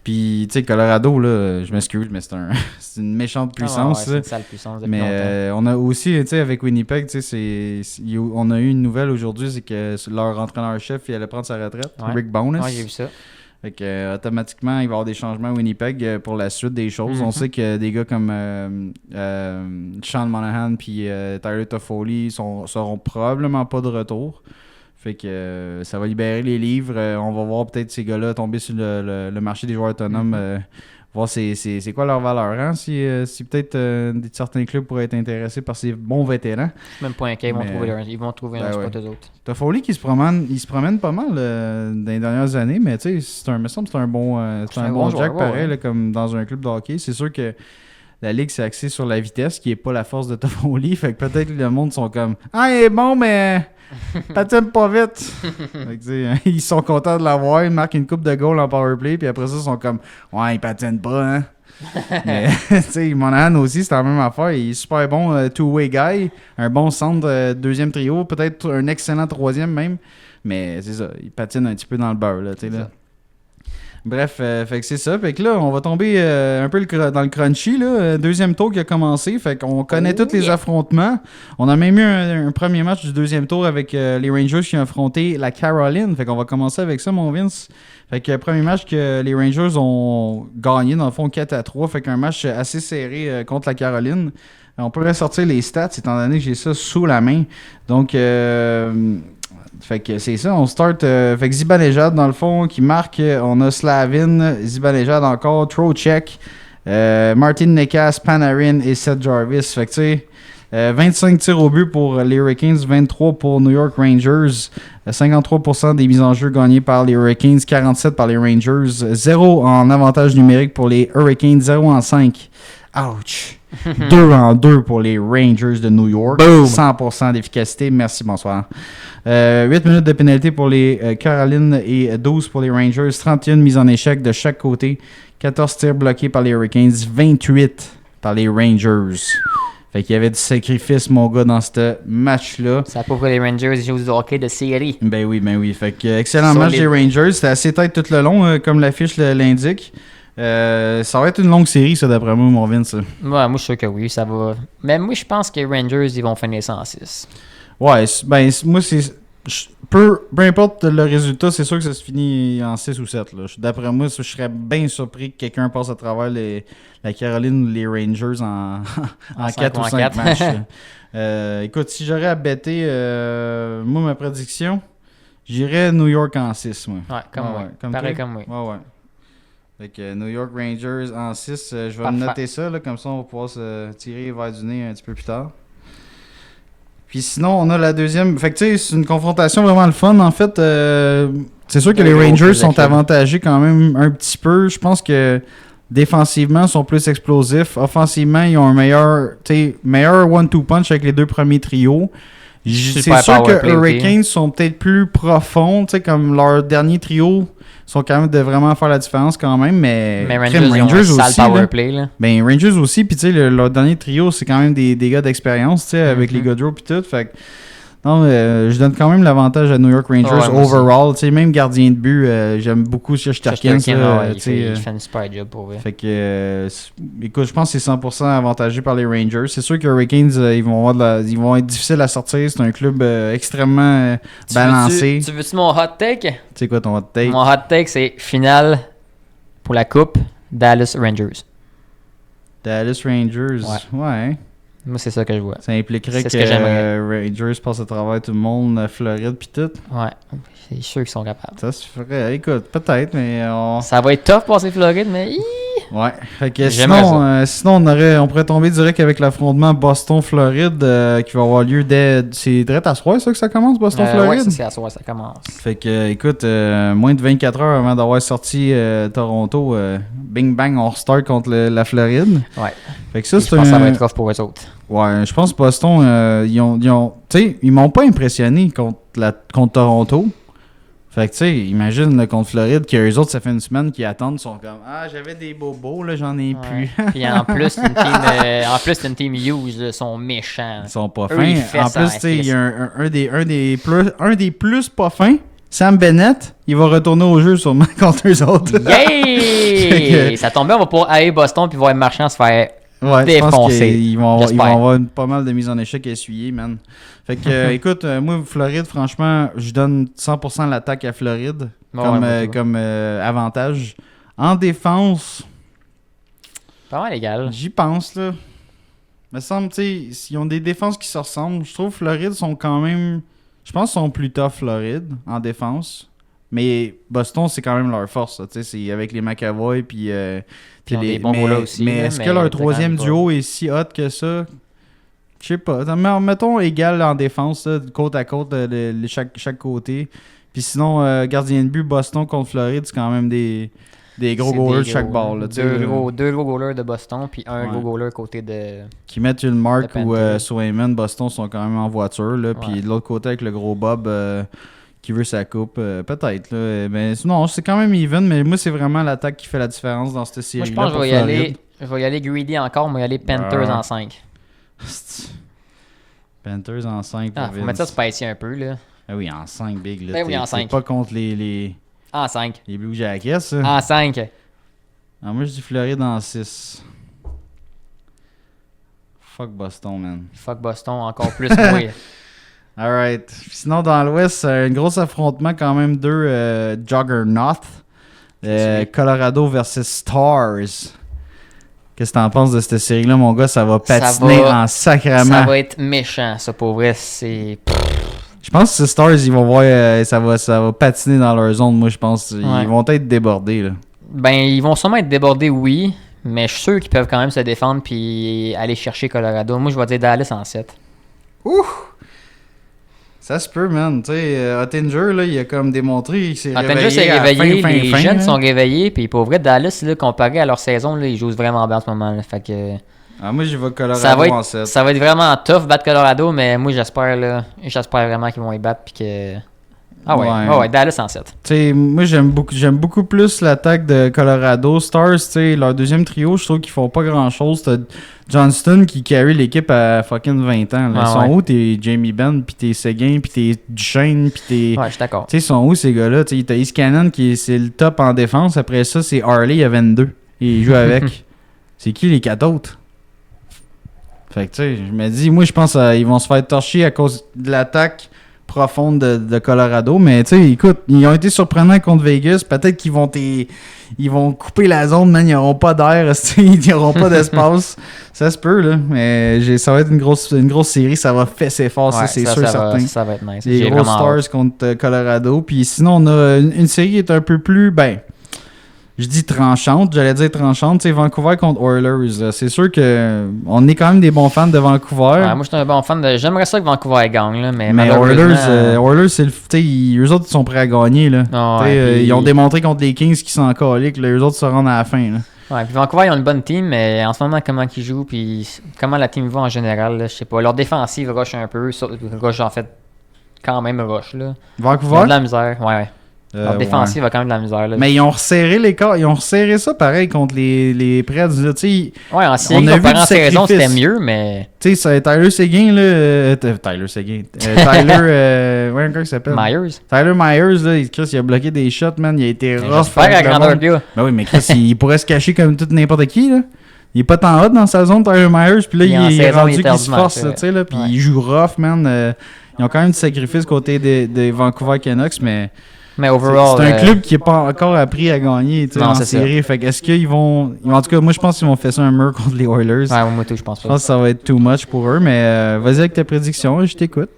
Puis, tu sais, Colorado, là, je m'excuse, mais c'est une méchante puissance.
C'est une sale puissance.
Mais on a aussi, tu sais, avec Winnipeg, tu sais, on a eu une nouvelle aujourd'hui, c'est que leur entraîneur-chef, il allait prendre sa retraite, Rick Bowness.
Ouais, j'ai vu ça.
Fait que, automatiquement, il va y avoir des changements à Winnipeg pour la suite des choses. On sait que des gars comme Sean Monahan puis Tyler Toffoli seront probablement pas de retour. Fait que ça va libérer les livres. On va voir peut-être ces gars-là tomber sur le marché des joueurs autonomes. Voir c'est quoi leur valeur. Hein? Si peut-être certains clubs pourraient être intéressés par ces bons vétérans.
Même pas inquiet, ils vont trouver un spot eux autres.
Toffoli qui se promène pas mal dans les dernières années, mais tu sais, me semble que c'est un bon Jack pareil, là, comme dans un club de hockey. C'est sûr que la ligue s'est axée sur la vitesse, qui est pas la force de Toffoli. Fait que peut-être que le monde sont comme « Ah, il est bon, mais patine pas vite! » Fait que, ils sont contents de l'avoir, ils marquent une coupe de goal en powerplay, puis après ça, ils sont comme « Ouais, il patine pas, hein? » Mais, tu sais, Monahan aussi, c'est la même affaire. Il est super bon two-way guy, un bon centre deuxième trio, peut-être un excellent troisième même. Mais c'est ça, il patine un petit peu dans le beurre, là, tu sais, là. Bref, fait que c'est ça. Fait que là, on va tomber un peu dans le crunchy, là. Deuxième tour qui a commencé. Fait qu'on connaît tous les affrontements. On a même eu un premier match du deuxième tour avec les Rangers qui ont affronté la Caroline. Fait qu'on va commencer avec ça, mon Vince. Fait que premier match que les Rangers ont gagné, dans le fond 4-3. Fait qu'un match assez serré contre la Caroline. On pourrait sortir les stats étant donné que j'ai ça sous la main. Donc, fait que c'est ça, on start. Fait que Zibanejad, dans le fond, qui marque. On a Slavin, Zibanejad encore, Trocheck, Martin Necas, Panarin et Seth Jarvis. Fait que tu sais, 25 tirs au but pour les Hurricanes, 23 pour New York Rangers, 53% des mises en jeu gagnées par les Hurricanes, 47 par les Rangers, 0 en avantage numérique pour les Hurricanes, 0 en 5. Ouch! 2-2 pour les Rangers de New York. Boom. 100% d'efficacité. Merci, bonsoir. 8 minutes de pénalité pour les Carolines et 12 pour les Rangers. 31 mises en échec de chaque côté. 14 tirs bloqués par les Hurricanes. 28 par les Rangers. Fait qu'il y avait du sacrifice, mon gars, dans ce match-là.
Ça prouve que les Rangers ils jouent du hockey de série.
Ben oui. Fait que excellent match des Rangers. C'était assez tête tout le long, comme l'affiche l'indique. Ça va être une longue série, ça, d'après moi, mon Vince.
Ouais, moi, je suis sûr que oui, ça va. Mais moi, je pense que les Rangers, ils vont finir ça en 6.
Ouais, ben, moi, c'est. Peu importe le résultat, c'est sûr que ça se finit en 6 ou 7. Là. D'après moi, je serais bien surpris que quelqu'un passe à travers la Caroline ou les Rangers en 4 ou 5 matchs. Écoute, si j'aurais à bêter, moi, ma prédiction, j'irais New York en 6. Moi.
Ouais, comme moi. Pareil comme moi.
Ouais. Fait que New York Rangers en 6, je vais me noter ça, là, comme ça on va pouvoir se tirer vers du nez un petit peu plus tard. Puis sinon, on a la deuxième. Fait que tu sais, c'est une confrontation vraiment le fun. En fait, c'est sûr que les Rangers sont avantagés quand même un petit peu. Je pense que défensivement, ils sont plus explosifs. Offensivement, ils ont un meilleur one-two punch avec les deux premiers trios. C'est sûr que Hurricanes sont peut-être plus profonds. Tu sais, comme leur dernier trio sont quand même de vraiment faire la différence quand même. Mais
Rangers aussi. Power play, là.
Ben, Rangers aussi. Puis, tu sais, leur dernier trio, c'est quand même des gars d'expérience, tu sais, avec les Gaudreau puis tout. Fait que, non, je donne quand même l'avantage à New York Rangers overall. Tu sais, même gardien de but, j'aime beaucoup Shesterkin.
Il fait un super job pour eux.
Fait que, écoute, je pense que c'est 100% avantagé par les Rangers. C'est sûr que Hurricanes, ils vont être difficiles à sortir. C'est un club extrêmement balancé.
Tu veux-tu mon hot take?
C'est quoi ton hot take?
Mon hot take, c'est finale pour la coupe Dallas Rangers.
Dallas Rangers, ouais.
Moi, c'est ça que je vois.
Ça impliquerait que Rangers passe à travers tout le monde, Floride pis tout.
Ouais, c'est sûr qu'ils sont capables.
Ça se ferait. Écoute, peut-être, mais
ça va être tough passer Floride, mais...
Ouais. Fait que sinon on pourrait tomber direct avec l'affrontement Boston-Floride qui va avoir lieu c'est direct à soir, ça que ça commence, Boston-Floride?
Ouais, c'est à soir, ça commence.
Fait que, écoute, moins de 24 heures avant d'avoir sorti Toronto, bing bang, on restart contre la Floride.
Ouais.
Fait que ça,
je pense que ça va être rough pour eux autres.
Ouais, je pense que Boston, ils m'ont pas impressionné contre Toronto. Fait que, tu sais, imagine là, contre Floride, qu'eux autres, ça fait une semaine qu'ils attendent, ils sont comme « Ah, j'avais des bobos, là, j'en ai plus. »
Puis en plus, c'est une team Hughes, ils sont méchants.
Ils sont pas fins. En plus, tu sais, il y a un des plus pas fins, Sam Bennett, il va retourner au jeu sûrement contre eux autres.
Yeah! Ça tombe bien, on va pouvoir aller Boston puis voir les marchands se faire défoncer. Je pense
qu'ils vont avoir pas mal de mises en échec à essuyer, man. Fait que, écoute, moi, Floride, franchement, je donne 100% l'attaque à Floride comme avantage. En défense...
Pas mal égal.
J'y pense, là. Me semble, tu sais, s'ils ont des défenses qui se ressemblent, je trouve que Floride sont quand même... Je pense qu'ils sont plus tough, Floride, en défense. Mais Boston, c'est quand même leur force, tu sais, c'est avec les McAvoy, puis...
Puis des bons goalers aussi.
Mais est-ce que leur troisième duo est si hot que ça? Je sais pas. Mettons égal en défense, là, côte à côte, chaque côté. Puis sinon, gardien de but, Boston contre Floride, c'est quand même des gros goalers de chaque bord. Là,
deux gros goalers de Boston, puis un gros goaler côté de...
Qui mettent une marque ou Swayman, Boston sont quand même en voiture. Là, puis de l'autre côté, avec le gros Bob qui veut sa coupe, peut-être. Là, mais non, c'est quand même even, mais moi, c'est vraiment l'attaque qui fait la différence dans cette série-là.
Moi, je pense que je vais y aller greedy encore, mais je vais y aller Panthers en 5.
Panthers en 5.
Faut mettre ça spicy un peu, là.
Ah oui, en 5, big. Là,
ben oui, en 5.
Pas contre les...
En 5.
Les Blue Jackets, ça.
En 5.
Ah, moi, je dis Floride en 6. Fuck Boston, man.
Fuck Boston, encore plus, moi.
Alright. Sinon, dans l'Ouest, un gros affrontement quand même, deux Juggernauts. Colorado versus Stars. Qu'est-ce que t'en penses de cette série-là, mon gars? Ça va patiner en sacrament.
Ça va être méchant, ça, pour vrai. C'est...
Je pense que ces Stars, ils vont voir, ça va patiner dans leur zone, moi, je pense. Ils vont être débordés, là.
Ben, ils vont sûrement être débordés, oui. Mais je suis sûr qu'ils peuvent quand même se défendre puis aller chercher Colorado. Moi, je vais dire Dallas en 7.
Ouh! Ça se peut, man. Tu sais, Ottinger, là, il a comme démontré qu'il s'est réveillé.
Ottinger s'est réveillé, les jeunes
là.
sont réveillés, puis pour vrai, Dallas, là, comparé à leur saison, là, ils jouent vraiment bien en ce moment. Là, fait que...
moi, j'y vais Colorado en 7.
Ça va être vraiment tough battre Colorado, mais moi, j'espère vraiment qu'ils vont y battre, puis que Ah ouais, Dallas en 7.
T'sais, moi, j'aime beaucoup plus l'attaque de Colorado. Stars, leur deuxième trio, je trouve qu'ils font pas grand-chose. T'as Johnston qui carry l'équipe à fucking 20 ans. Là. Ils sont où? T'es Jamie Benn, pis t'es Seguin, pis t'es Duchesne, pis t'es...
Ouais, je suis d'accord.
Ils sont où, ces gars-là? T'as East Cannon, c'est le top en défense. Après ça, c'est Harley, il a 22. Et il joue avec. C'est qui les 4 autres? Fait que, tu sais, je me dis, moi, je pense qu'ils vont se faire torcher à cause de l'attaque profonde de Colorado. Mais, tu sais, écoute, ils ont été surprenants contre Vegas. Peut-être qu'ils vont ils vont couper la zone, man. Ils n'auront pas d'air, ils n'auront pas d'espace. Ça se peut, là. Mais ça va être une grosse série. Ça va fesser fort, ça, c'est sûr, certain.
Ça va être nice.
Les gros Stars contre Colorado. Puis sinon, on a une série qui est un peu plus, je dis tranchante, j'allais dire tranchante, c'est Vancouver contre Oilers. C'est sûr que on est quand même des bons fans de Vancouver.
Ouais, moi, je suis un bon fan de... J'aimerais ça que Vancouver gagne, là, mais
Oilers, c'est eux autres, ils sont prêts à gagner. Là.
Puis...
Ils ont démontré contre les Kings qu'ils sont en colique. Eux autres se rendent à la fin. Là.
Ouais, puis Vancouver, ils ont une bonne team, mais en ce moment, comment ils jouent, puis comment la team va en général, là, je sais pas. Leur défensive rush un peu, rush en fait, quand même rush. Là.
Vancouver?
Ils ont de la misère, ouais. Leur défensive a quand même de la misère. Là.
Mais ils ont resserré l'écart. Ils ont resserré ça pareil contre les Preds. Ouais,
en série, comparant ces raisons, c'était mieux, mais...
Tu sais, Tyler Seguin, là... Tyler Seguin. Ouais, comment il s'appelle?
Myers.
Tyler Myers, là, Chris, il a bloqué des shots, man. Il a été rough.
J'espère à grandeur de gars.
Ben oui, mais Chris, il pourrait se cacher comme tout n'importe qui, là. Il est pas tant hot dans sa zone, Tyler Myers. Puis là, il est rendu qu'il se force, tu sais, là. Puis il joue rough, man. Ils ont quand même du sacrifice côté des Vancouver Canucks, mais
overall,
c'est un club qui n'est pas encore appris à gagner en série.
Ça.
Fait que est-ce qu'ils vont... En tout cas, moi, je pense qu'ils vont faire ça un mur contre les Oilers.
Ouais, moi, tout, je pense pas.
Je pense que ça va être too much pour eux, mais vas-y avec ta prédiction, je t'écoute.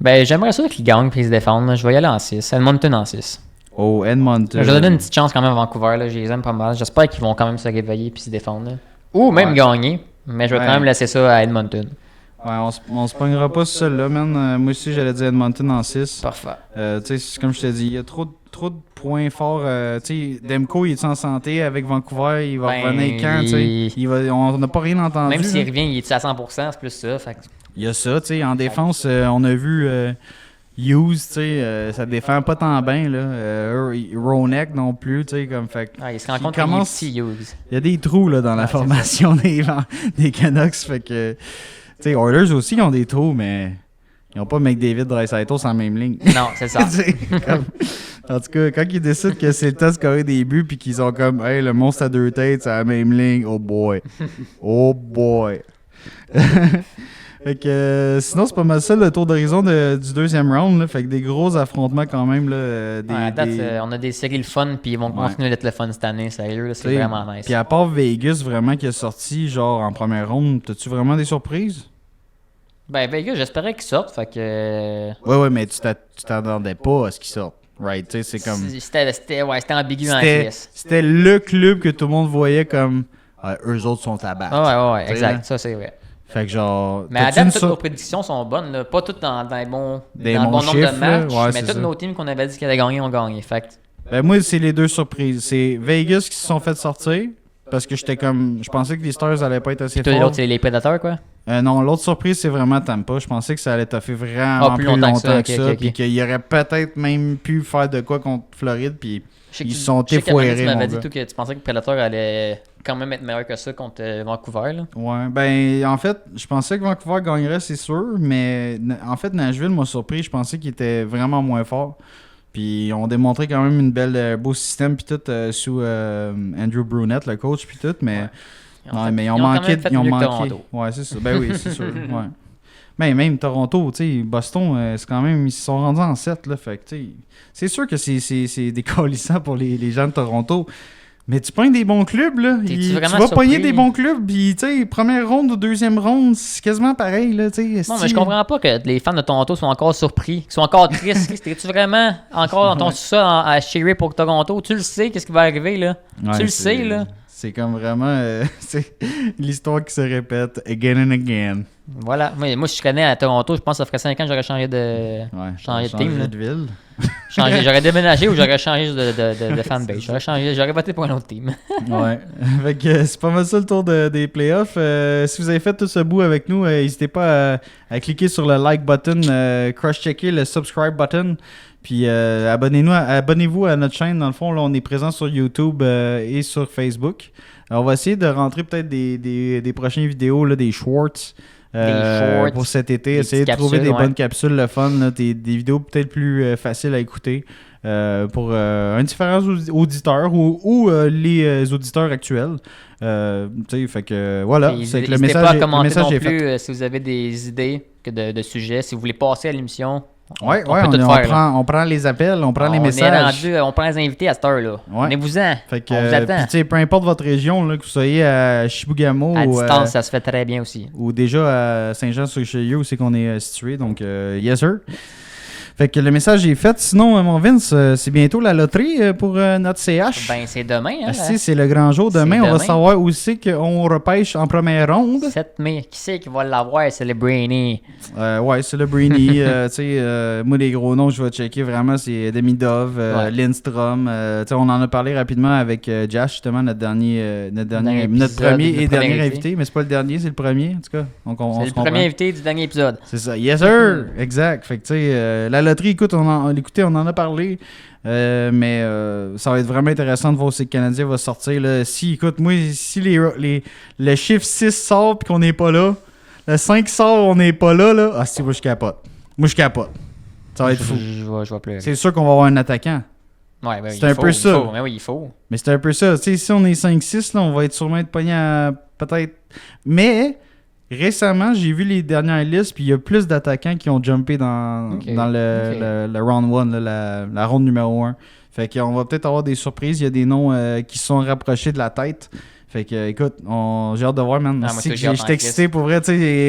Ben, j'aimerais ça qu'ils gagnent et qu'ils se défendent. Je vais y aller en 6. Edmonton en 6.
Oh, Edmonton.
Je vais donner une petite chance quand même à Vancouver. Là. Je les aime pas mal. J'espère qu'ils vont quand même se réveiller et se défendre. Là. Ou même gagner. Mais je vais quand même laisser ça à Edmonton.
Ouais, on se pognera pas sur celle-là, man. Moi aussi, j'allais dire Edmonton en 6.
Parfait.
Tu sais, comme je te dis, il y a trop de points forts. Tu sais, Demko, il est en santé avec Vancouver, il va revenir quand, tu sais. On n'a pas rien entendu.
Même s'il revient, il est à 100%, c'est plus ça. Fait.
Il y a ça, tu sais. En défense, on a vu Hughes, tu sais, ça défend pas tant bien, là. Ronek non plus, tu sais, comme fait.
Il se rend compte qu'il est petit, Hughes.
Il y a des trous, là, dans la formation des Canucks, fait que... Tu sais, Oilers aussi, ils ont des trous, mais ils n'ont pas McDavid, Draisaitl sur la même ligne.
Non, c'est ça.
En tout cas, quand ils décident que c'est le temps de scorer des buts puis qu'ils ont comme, hey, le monstre à 2 têtes, c'est la même ligne, oh boy. Oh boy. Fait que sinon, c'est pas mal ça le tour d'horizon du deuxième round. Là, fait que des gros affrontements quand même. Là,
à date, on a des séries le fun, puis ils vont continuer d'être le fun cette année, sérieux. Là, c'est vraiment nice.
Puis à part Vegas, vraiment, qui est sorti genre en première ronde, t'as-tu vraiment des surprises?
Ben, Vegas, j'espérais qu'ils sortent. Fait que.
Ouais, mais tu t'attendais pas à ce qu'ils sortent. Right, tu sais, c'est comme.
C'était ambigu en crise.
C'était le club que tout le monde voyait comme. Eux autres sont à battre.
Ouais, exact. Ça, c'est vrai.
Fait que genre.
Mais à date, toutes nos prédictions sont bonnes. Là. Pas toutes dans les bons nombre de matchs. Mais toutes nos teams qu'on avait dit qu'ils allaient gagner ont gagné. Fait que...
Ben moi, c'est les deux surprises. C'est Vegas qui se sont fait sortir. Parce que j'étais comme. Je pensais que les Stars allaient pas être assez forts.
L'autre, c'est les Predators, quoi?
Non, l'autre surprise, c'est vraiment Tampa. Je pensais que ça allait toffer vraiment plus longtemps que ça. Puis qu'il aurait peut-être même pu faire de quoi contre Floride. Puis ils se sont effoirés.
Tu m'avais dit que tu pensais que Predator allait quand même être meilleur que ça contre Vancouver. Là.
Ouais, ben en fait, je pensais que Vancouver gagnerait, c'est sûr. Mais en fait, Nashville m'a surpris. Je pensais qu'il était vraiment moins fort. Puis on démontré quand même une belle beau système puis tout sous Andrew Brunette, le coach puis tout, mais mais ils ont manqué. Ouais, c'est ça. Ben oui, c'est sûr. Ouais. Mais même Toronto, tu sais, Boston, c'est quand même ils se sont rendus en 7 là, fait que tu sais, c'est sûr que c'est décollissant pour les gens de Toronto. Mais tu pognes des bons clubs, là. Tu vas pogner des bons clubs, puis tu sais, première ronde ou deuxième ronde, c'est quasiment pareil, là, tu sais.
Non, mais je comprends pas que les fans de Toronto soient encore surpris, qu'ils soient encore tristes. Es-tu vraiment encore dans ton sous-sol à cheerer pour Toronto? Tu le sais, qu'est-ce qui va arriver, là? Tu le sais, là.
C'est comme vraiment c'est l'histoire qui se répète again and again.
Voilà. Moi, si je connais à Toronto, je pense que ça ferait 5 ans que j'aurais changé de team.
De ville.
J'aurais déménagé ou j'aurais changé de fanbase. J'aurais voté pour un autre team.
Ouais. Fait que c'est pas mal ça le tour des playoffs. Si vous avez fait tout ce bout avec nous, n'hésitez pas à cliquer sur le like button, cross-checker le subscribe button. Puis abonnez-vous à notre chaîne. Dans le fond, là, on est présent sur YouTube et sur Facebook. Alors, on va essayer de rentrer peut-être des prochaines vidéos, là, des shorts. Pour cet été, essayer de trouver des bonnes capsules, le fun, là, des vidéos peut-être plus faciles à écouter pour un différent auditeurs ou les auditeurs actuels. Fait que voilà, c'est que le message.
N'hésitez pas à commenter non
est
plus
fait.
si vous avez des idées de sujets, si vous voulez passer à l'émission.
On prend les appels, on prend les messages.
On prend les invités à cette heure-là. Ouais. Venez-vous-en.
On vous attend. Peu importe votre région, là, que vous soyez à Chibougamau.
À distance, ça se fait très bien aussi.
Ou déjà à Saint-Jean-sur-Richelieu, où c'est qu'on est situé. Donc, yes sir. Fait que le message est fait. Sinon, mon Vince, c'est bientôt la loterie pour notre CH.
Ben, c'est demain. Hein,
c'est le grand jour. Demain, on va savoir où c'est qu'on repêche en première ronde.
7 mai. Qui c'est qui va l'avoir? C'est le Brainy.
Ouais, c'est le Brainy. Moi, les gros noms, je vais checker vraiment. C'est Demidov, Lindstrom. On en a parlé rapidement avec Josh, justement, notre premier et dernier invité. Mais c'est pas le dernier, c'est le premier, en tout cas. Donc,
c'est le premier invité du dernier épisode.
C'est ça. Yes, sir! Exact. Fait que, tu sais, la loterie, écoute, on en a parlé, mais ça va être vraiment intéressant de voir si le Canadien va sortir. Là. Si le chiffre 6 sort et qu'on n'est pas là, le 5 sort, on n'est pas là, moi je capote. Ça va être fou.
Je vais pleurer.
C'est sûr qu'on va avoir un attaquant.
Ouais, ben,
c'est un peu ça.
Mais oui, il faut.
Mais c'est un peu ça. Tu sais, si on est 5-6, là, on va être sûrement pogné à peut-être. Mais. Récemment, j'ai vu les dernières listes, puis il y a plus d'attaquants qui ont jumpé dans le round 1, la ronde numéro 1. Fait qu'on va peut-être avoir des surprises. Il y a des noms qui se sont rapprochés de la tête. Fait que, écoute, j'ai hâte de voir, man. J'étais excité pour vrai.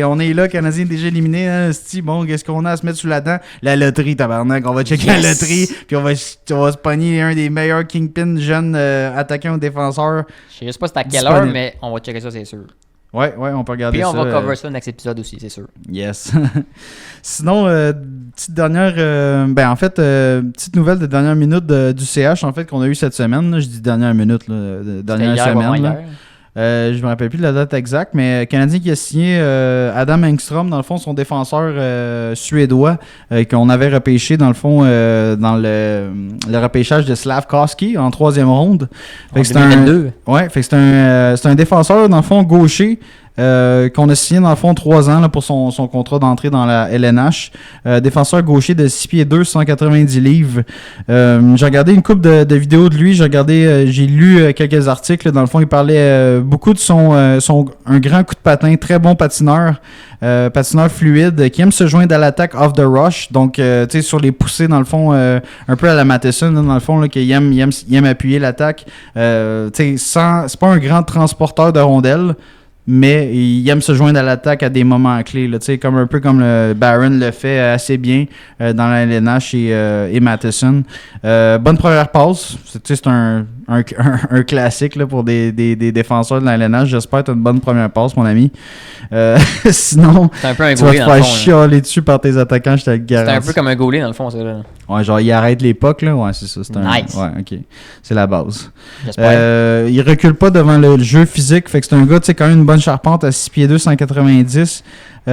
On est là, Canadien déjà éliminé. Hein, bon, qu'est-ce qu'on a à se mettre sous la dent? La loterie, tabarnak. On va checker la loterie, puis on va se pogner un des meilleurs kingpins jeunes attaquants ou défenseurs.
Je sais pas c'est à quelle heure, mais on va checker ça, c'est sûr.
Ouais, on peut regarder ça.
Puis on va cover ça dans next épisode aussi, c'est sûr.
Yes. Sinon, petite dernière... petite nouvelle de dernière minute du CH, en fait, qu'on a eu cette semaine. Là. Je dis dernière minute, dernière semaine. Là. Je me rappelle plus de la date exacte, mais Canadien qui a signé Adam Engstrom, dans le fond, son défenseur suédois, qu'on avait repêché, dans le fond, dans le repêchage de Slavkovski en 3e ronde.
Fait que 2022.
C'est un défenseur, dans le fond, gaucher. Qu'on a signé dans le fond 3 ans là, pour son contrat d'entrée dans la LNH. Défenseur gaucher de 6 pieds 2, 190 livres. J'ai regardé une couple de vidéos de lui. J'ai lu quelques articles. Dans le fond, il parlait beaucoup de un grand coup de patin, très bon patineur. Patineur fluide, qui aime se joindre à l'attaque off the rush. Donc, tu sais, sur les poussées, dans le fond, un peu à la Matheson, là, dans le fond, là, qu'il aime appuyer l'attaque. Tu sais, c'est pas un grand transporteur de rondelles, mais il aime se joindre à l'attaque à des moments clés, là, un peu comme le Barron le fait assez bien dans la LNH et Matheson. Bonne première passe. C'est un classique là, pour des défenseurs de la LNH. J'espère que tu as une bonne première passe, mon ami. Sinon,
c'est un peu un
tu vas te faire chialer dessus par tes attaquants, je te le garantis.
C'est un peu comme un goalie, dans le fond, ça. Là.
Ouais, genre, il arrête l'époque, là. Ouais, c'est ça.
Nice.
Ouais, OK. C'est la base.
J'espère.
Il recule pas devant le jeu physique. Fait que c'est un gars, tu sais, quand même une bonne charpente à 6 pieds 2, 190. Tu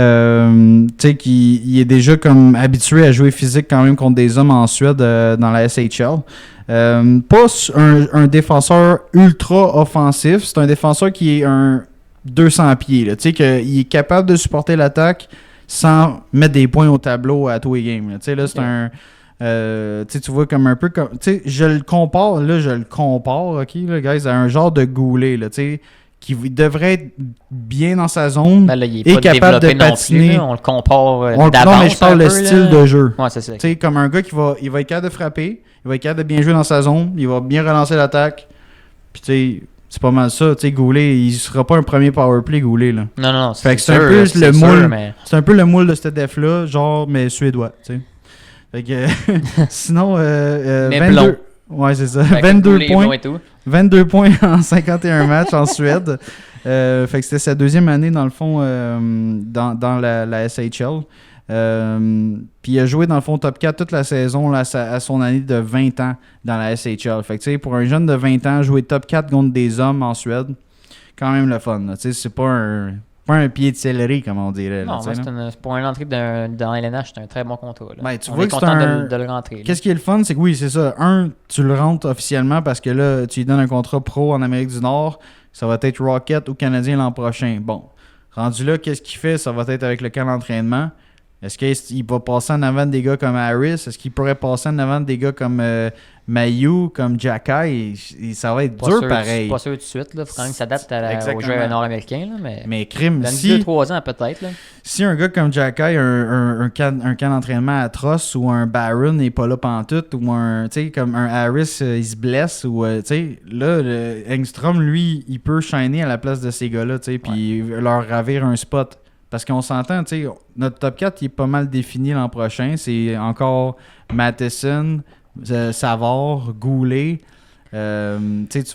sais, il est déjà comme habitué à jouer physique quand même contre des hommes en Suède dans la SHL. Pas un défenseur ultra offensif. C'est un défenseur qui est un 200 pieds. Tu sais, qu'il est capable de supporter l'attaque sans mettre des points au tableau à tous les games. Tu sais, là, c'est un... tu vois, comme un peu comme... Tu sais, je le compare, OK, là, guys, à un genre de Goulet, là, tu sais, qui devrait être bien dans sa zone
là, il est
et capable de patiner.
Plus, là, on le compare d'avance.
Non, mais je parle le style de jeu.
Ouais, c'est ça.
Tu sais, comme un gars qui va être capable de frapper, il va être capable de bien jouer dans sa zone, il va bien relancer l'attaque. Puis, tu sais, c'est pas mal ça. Tu sais, Goulet, il sera pas un premier powerplay, Goulet, là.
Non,
fait que c'est un peu le moule. C'est un peu le moule de cette def-là, genre, mais suédois, tu sais. Fait que, sinon, 22...
Blond.
Ouais, c'est ça. 22 points. 22 points en 51 matchs en Suède. Fait que c'était sa deuxième année, dans le fond, dans la SHL. Puis il a joué dans le fond top 4 toute la saison là, à son année de 20 ans dans la SHL. Fait que tu sais, pour un jeune de 20 ans, jouer top 4 contre des hommes en Suède, quand même le fun. Tu sais, c'est pas un pied de céleri, comme on dirait.
Non, c'est pour une entrée dans LNH, c'est un très bon contrat. Là.
Ben, tu
on
vois
est
que
content de le rentrer.
Qu'est-ce qui est le fun, c'est que oui, c'est ça. Tu le rentres officiellement parce que là, tu lui donnes un contrat pro en Amérique du Nord. Ça va être Rocket ou Canadien l'an prochain. Bon, rendu là, qu'est-ce qu'il fait? Ça va être avec le camp d'entraînement. Est-ce qu'il va passer en avant des gars comme Harris? Est-ce qu'il pourrait passer en avant des gars comme Mayu, comme Jacky? Ça va être
pas
dur
sûr,
pareil.
Pas sûr tout de suite. Il faut quand même s'adapte aux joueurs nord-américains.
Mais crime,
dans 2-3 ans peut-être. Là.
Si un gars comme Jacky a un camp d'entraînement atroce ou un Barron n'est pas là pantoute ou comme un Harris il se blesse ou là le Engstrom lui il peut shiner à la place de ces gars-là puis leur ravir un spot. Parce qu'on s'entend, notre top 4 il est pas mal défini l'an prochain. C'est encore Matheson, Savard, Goulet. Tu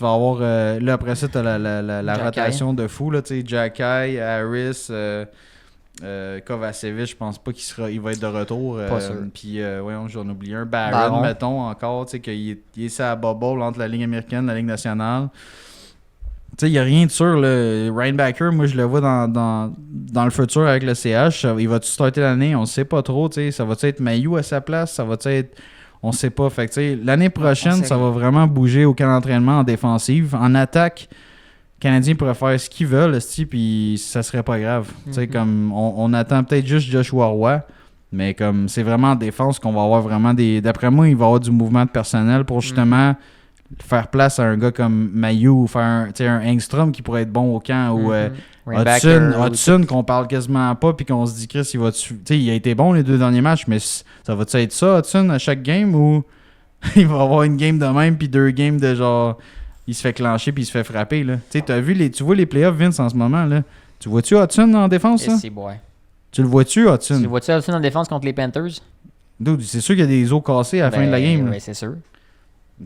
vas avoir... là, après ça, tu as la rotation de fou. Jacky, Harris, Kovacevic, je pense pas il va être de retour. Puis, voyons, j'en oublie un. Barron, mettons, encore, qu'il est sur la bubble entre la Ligue américaine et la Ligue nationale. Tu sais, il n'y a rien de sûr. Ryan Backer, moi, je le vois dans le futur avec le CH. Il va-tu starter l'année? On ne sait pas trop. Ça va-tu être Mayu à sa place? Ça va-tu être... On ne sait pas. Fait que, l'année prochaine, ça va vraiment bouger au camp d'entraînement en défensive. En attaque, les Canadiens pourraient faire ce qu'ils veulent, puis ça serait pas grave. Comme on attend peut-être juste Joshua Roy, mais comme c'est vraiment en défense qu'on va avoir vraiment des... D'après moi, il va y avoir du mouvement de personnel pour justement... faire place à un gars comme Mayu ou faire un Engstrom qui pourrait être bon au camp ou Hudson qu'on parle quasiment pas puis qu'on se dit Chris il a été bon les 2 derniers matchs mais ça va-tu être ça Hudson à chaque game ou il va avoir une game de même puis 2 games de genre il se fait clencher puis il se fait frapper là. Tu vois les playoffs Vince en ce moment là. Tu vois-tu Hudson en défense là? Tu le vois-tu Hudson?
Tu le vois-tu Hudson en défense contre les Panthers?
Dude, c'est sûr qu'il y a des os cassés à la fin de la game.
Oui, c'est sûr.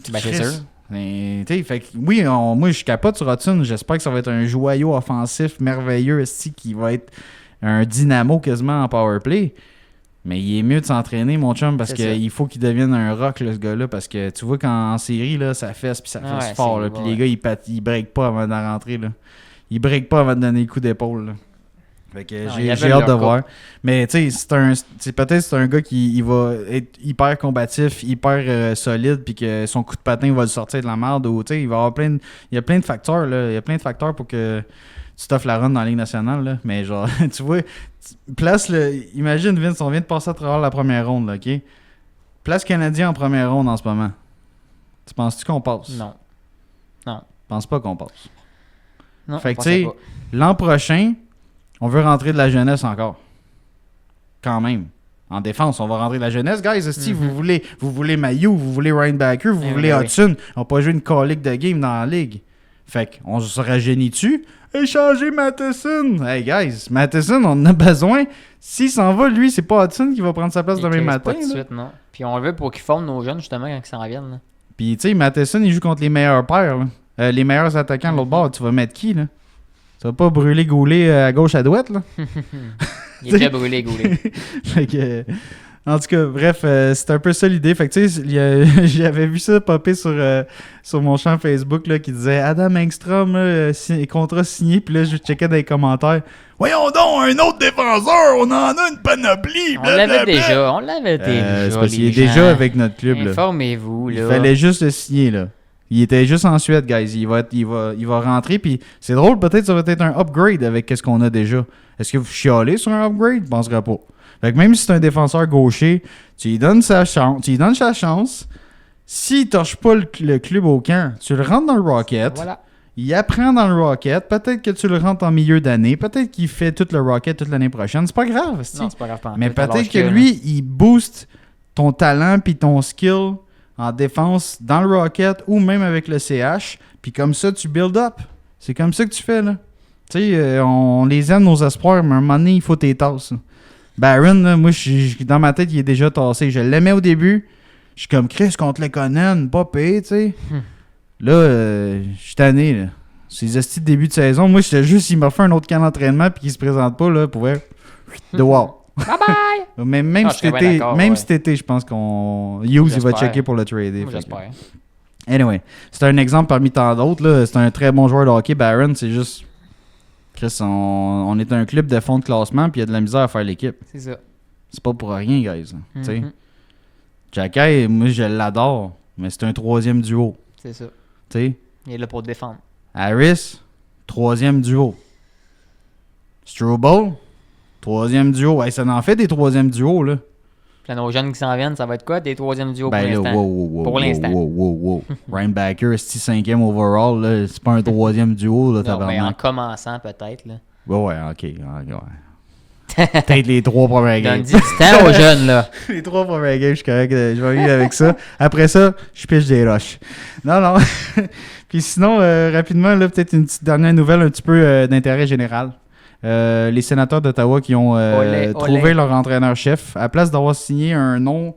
C'est sûr.
Fait que, oui, moi je capote sur Hudson. J'espère que ça va être un joyau offensif merveilleux qui va être un dynamo quasiment en powerplay. Mais il est mieux de s'entraîner, mon chum, parce qu'il faut qu'il devienne un rock, là, ce gars-là. Parce que tu vois qu'en série, là, ça fesse puis ça fesse fort. Puis les gars, ils breakent pas avant de rentrer. Là. Ils breakent pas avant de donner le coup d'épaule. Là. Fait que j'ai hâte de voir. Mais tu sais, peut-être c'est un gars qui va être hyper combatif, hyper solide, puis que son coup de patin va le sortir de la merde. Ou il va avoir il y a plein de facteurs. Là. Il y a plein de facteurs pour que tu t'offres la run dans la Ligue nationale. Là. Mais genre, tu vois, imagine Vince, on vient de passer à travers la première ronde, là, OK? Place Canadien en première ronde en ce moment. Tu penses-tu qu'on passe?
Non.
Je pense pas qu'on passe.
Non,
fait que tu sais, l'an prochain, on veut rentrer de la jeunesse encore. Quand même. En défense, on va rentrer de la jeunesse. Guys, vous voulez Mayu, vous voulez Ryan Backer, vous voulez Hudson. On va pas jouer une colique de game dans la ligue. Fait qu'on se rajeunit dessus. Échanger Matheson. Hey guys, Matheson, on en a besoin. S'il s'en va, lui, c'est pas Hudson qui va prendre sa place demain matin.
Pas tout de suite, non. Puis on le veut pour qu'ils forment nos jeunes, justement, quand ils s'en reviennent. Là.
Puis tu sais, Matheson, il joue contre les meilleurs pairs. Les meilleurs attaquants de l'autre bord. Tu vas mettre qui, là? Tu vas pas brûler Goulet à gauche à droite, là?
Il est déjà brûlé, Goulet.
Fait que, en tout cas, bref, c'est un peu ça l'idée. Fait que tu sais, j'avais vu ça popper sur mon champ Facebook là, qui disait Adam Engstrom, contrat signé. Puis là, je checkais dans les commentaires. Voyons donc, un autre défenseur, on en a une panoplie.
On l'avait déjà.
C'est parce qu'il est déjà avec notre club.
Informez-vous, là.
Il fallait juste le signer, là. Il était juste en Suède, guys. Il va rentrer, puis c'est drôle, peut-être ça va être un upgrade avec ce qu'on a déjà. Est-ce que vous chialez sur un upgrade? Je penserais pas. Fait que même si c'est un défenseur gaucher, tu lui donnes sa chance. S'il torche pas le club au camp, tu le rentres dans le Rocket.
Voilà.
Il apprend dans le Rocket. Peut-être que tu le rentres en milieu d'année. Peut-être qu'il fait tout le Rocket toute l'année prochaine. C'est pas grave.
Non, c'est pas grave.
Mais peut-être que lui, il booste ton talent puis ton skill en défense dans le Rocket ou même avec le CH. Puis comme ça, tu build up. C'est comme ça que tu fais, là. Tu sais, on les aime, nos espoirs, mais à un moment donné, il faut tes tasses. Barron, là, moi, dans ma tête, il est déjà tassé. Je l'aimais au début. Je suis comme Chris contre Lekonen, pas payé, tu sais. Là, je suis tanné, là. Ces estis de début de saison, moi, j'étais juste, il m'a fait un autre camp d'entraînement puis qu'il se présente pas, là, pour voir. De wow.
Bye-bye!
Même
Ah,
cet
je serais bien
été,
d'accord,
même
ouais.
cet été, je pense qu'on... Hughes, il va
J'espère.
checker pour le trader.
Moi,
fait que-
j'espère.
Anyway, c'est un exemple parmi tant d'autres. Là. C'est un très bon joueur de hockey. Barron, c'est juste... Chris, on est un club de fond de classement, puis il y a de la misère à faire l'équipe.
C'est ça.
C'est pas pour rien, guys. Tu sais.
Mhm.
Jacky, moi, je l'adore, mais c'est un troisième duo.
C'est ça.
Tu sais.
Il est là pour te défendre.
Harris, troisième duo. Struble, troisième duo. Ouais, ça en fait des troisièmes duos, là.
Puis là, nos jeunes qui s'en viennent, ça va être quoi? Des troisièmes duos
Ben là,
pour l'instant.
wow,
Pour l'instant.
wow. Ryan Backer, c'est 5e overall, là. C'est pas un troisième duo, là,
Non, mais en
tabarnak.
commençant, peut-être. Là.
Ouais, ok. Peut-être les 3 premières games.
Donne-y du temps aux jeunes, là.
Les 3 premières games, je suis correct. Je vais vivre avec ça. Après ça, je pêche des roches. Non. Puis sinon, rapidement, là, peut-être une petite dernière nouvelle un petit peu d'intérêt général. Les sénateurs d'Ottawa qui ont trouvé
olé.
leur entraîneur-chef. À la place d'avoir signé un nom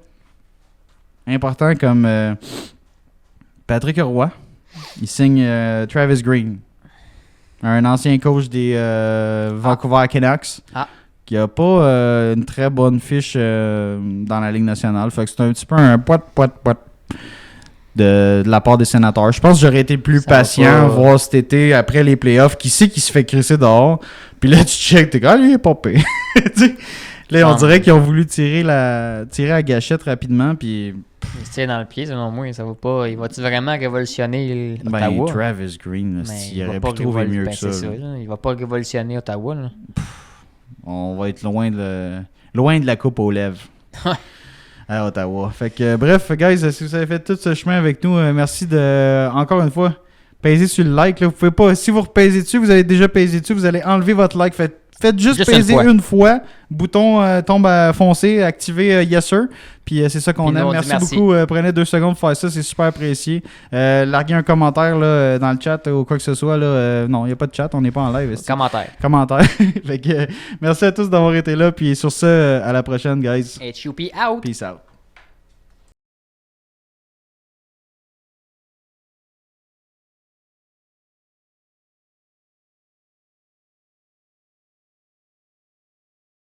important comme Patrick Roy, ils signent Travis Green, un ancien coach des Vancouver Canucks. Qui a pas une très bonne fiche dans la Ligue nationale. Fait que c'est un petit peu un poit de la part des sénateurs. Je pense que j'aurais été plus
Ça va
patient,
pas.
voir cet été, après les playoffs, qui sait qui se fait crisser dehors. Puis là, tu check, t'es comme, il est pas pire. Tu sais, là, on dirait qu'ils ont voulu tirer à gâchette rapidement. Puis,
Il se tire dans le pied, selon moi. Ça va pas. Il va-tu vraiment révolutionner
ben,
Ottawa?
Travis Green, là,
Mais
il
va
aurait
pas
pu trouver mieux
ben,
que ça.
c'est
là.
là. Il va pas révolutionner Ottawa. Là.
On va être loin de la coupe aux lèvres. À Ottawa. Fait que, bref, guys, si vous avez fait tout ce chemin avec nous, merci de, encore une fois, peser sur le like. Là. Vous pouvez pas, si vous repesez dessus, vous avez déjà pesé dessus, vous allez enlever votre like. Faites juste peser une fois. Bouton tombe à foncer, activez Yes Sir. Puis c'est ça qu'on
Puis nous,
aime.
on dit
Merci beaucoup. Prenez 2 secondes pour faire ça, c'est super apprécié. Larguez un commentaire là, dans le chat ou quoi que ce soit. Là, non, il n'y a pas de chat, on n'est pas en live. Commentaire. Fait que, merci à tous d'avoir été là. Puis sur ce, à la prochaine, guys.
Et Choupi out!
Peace out.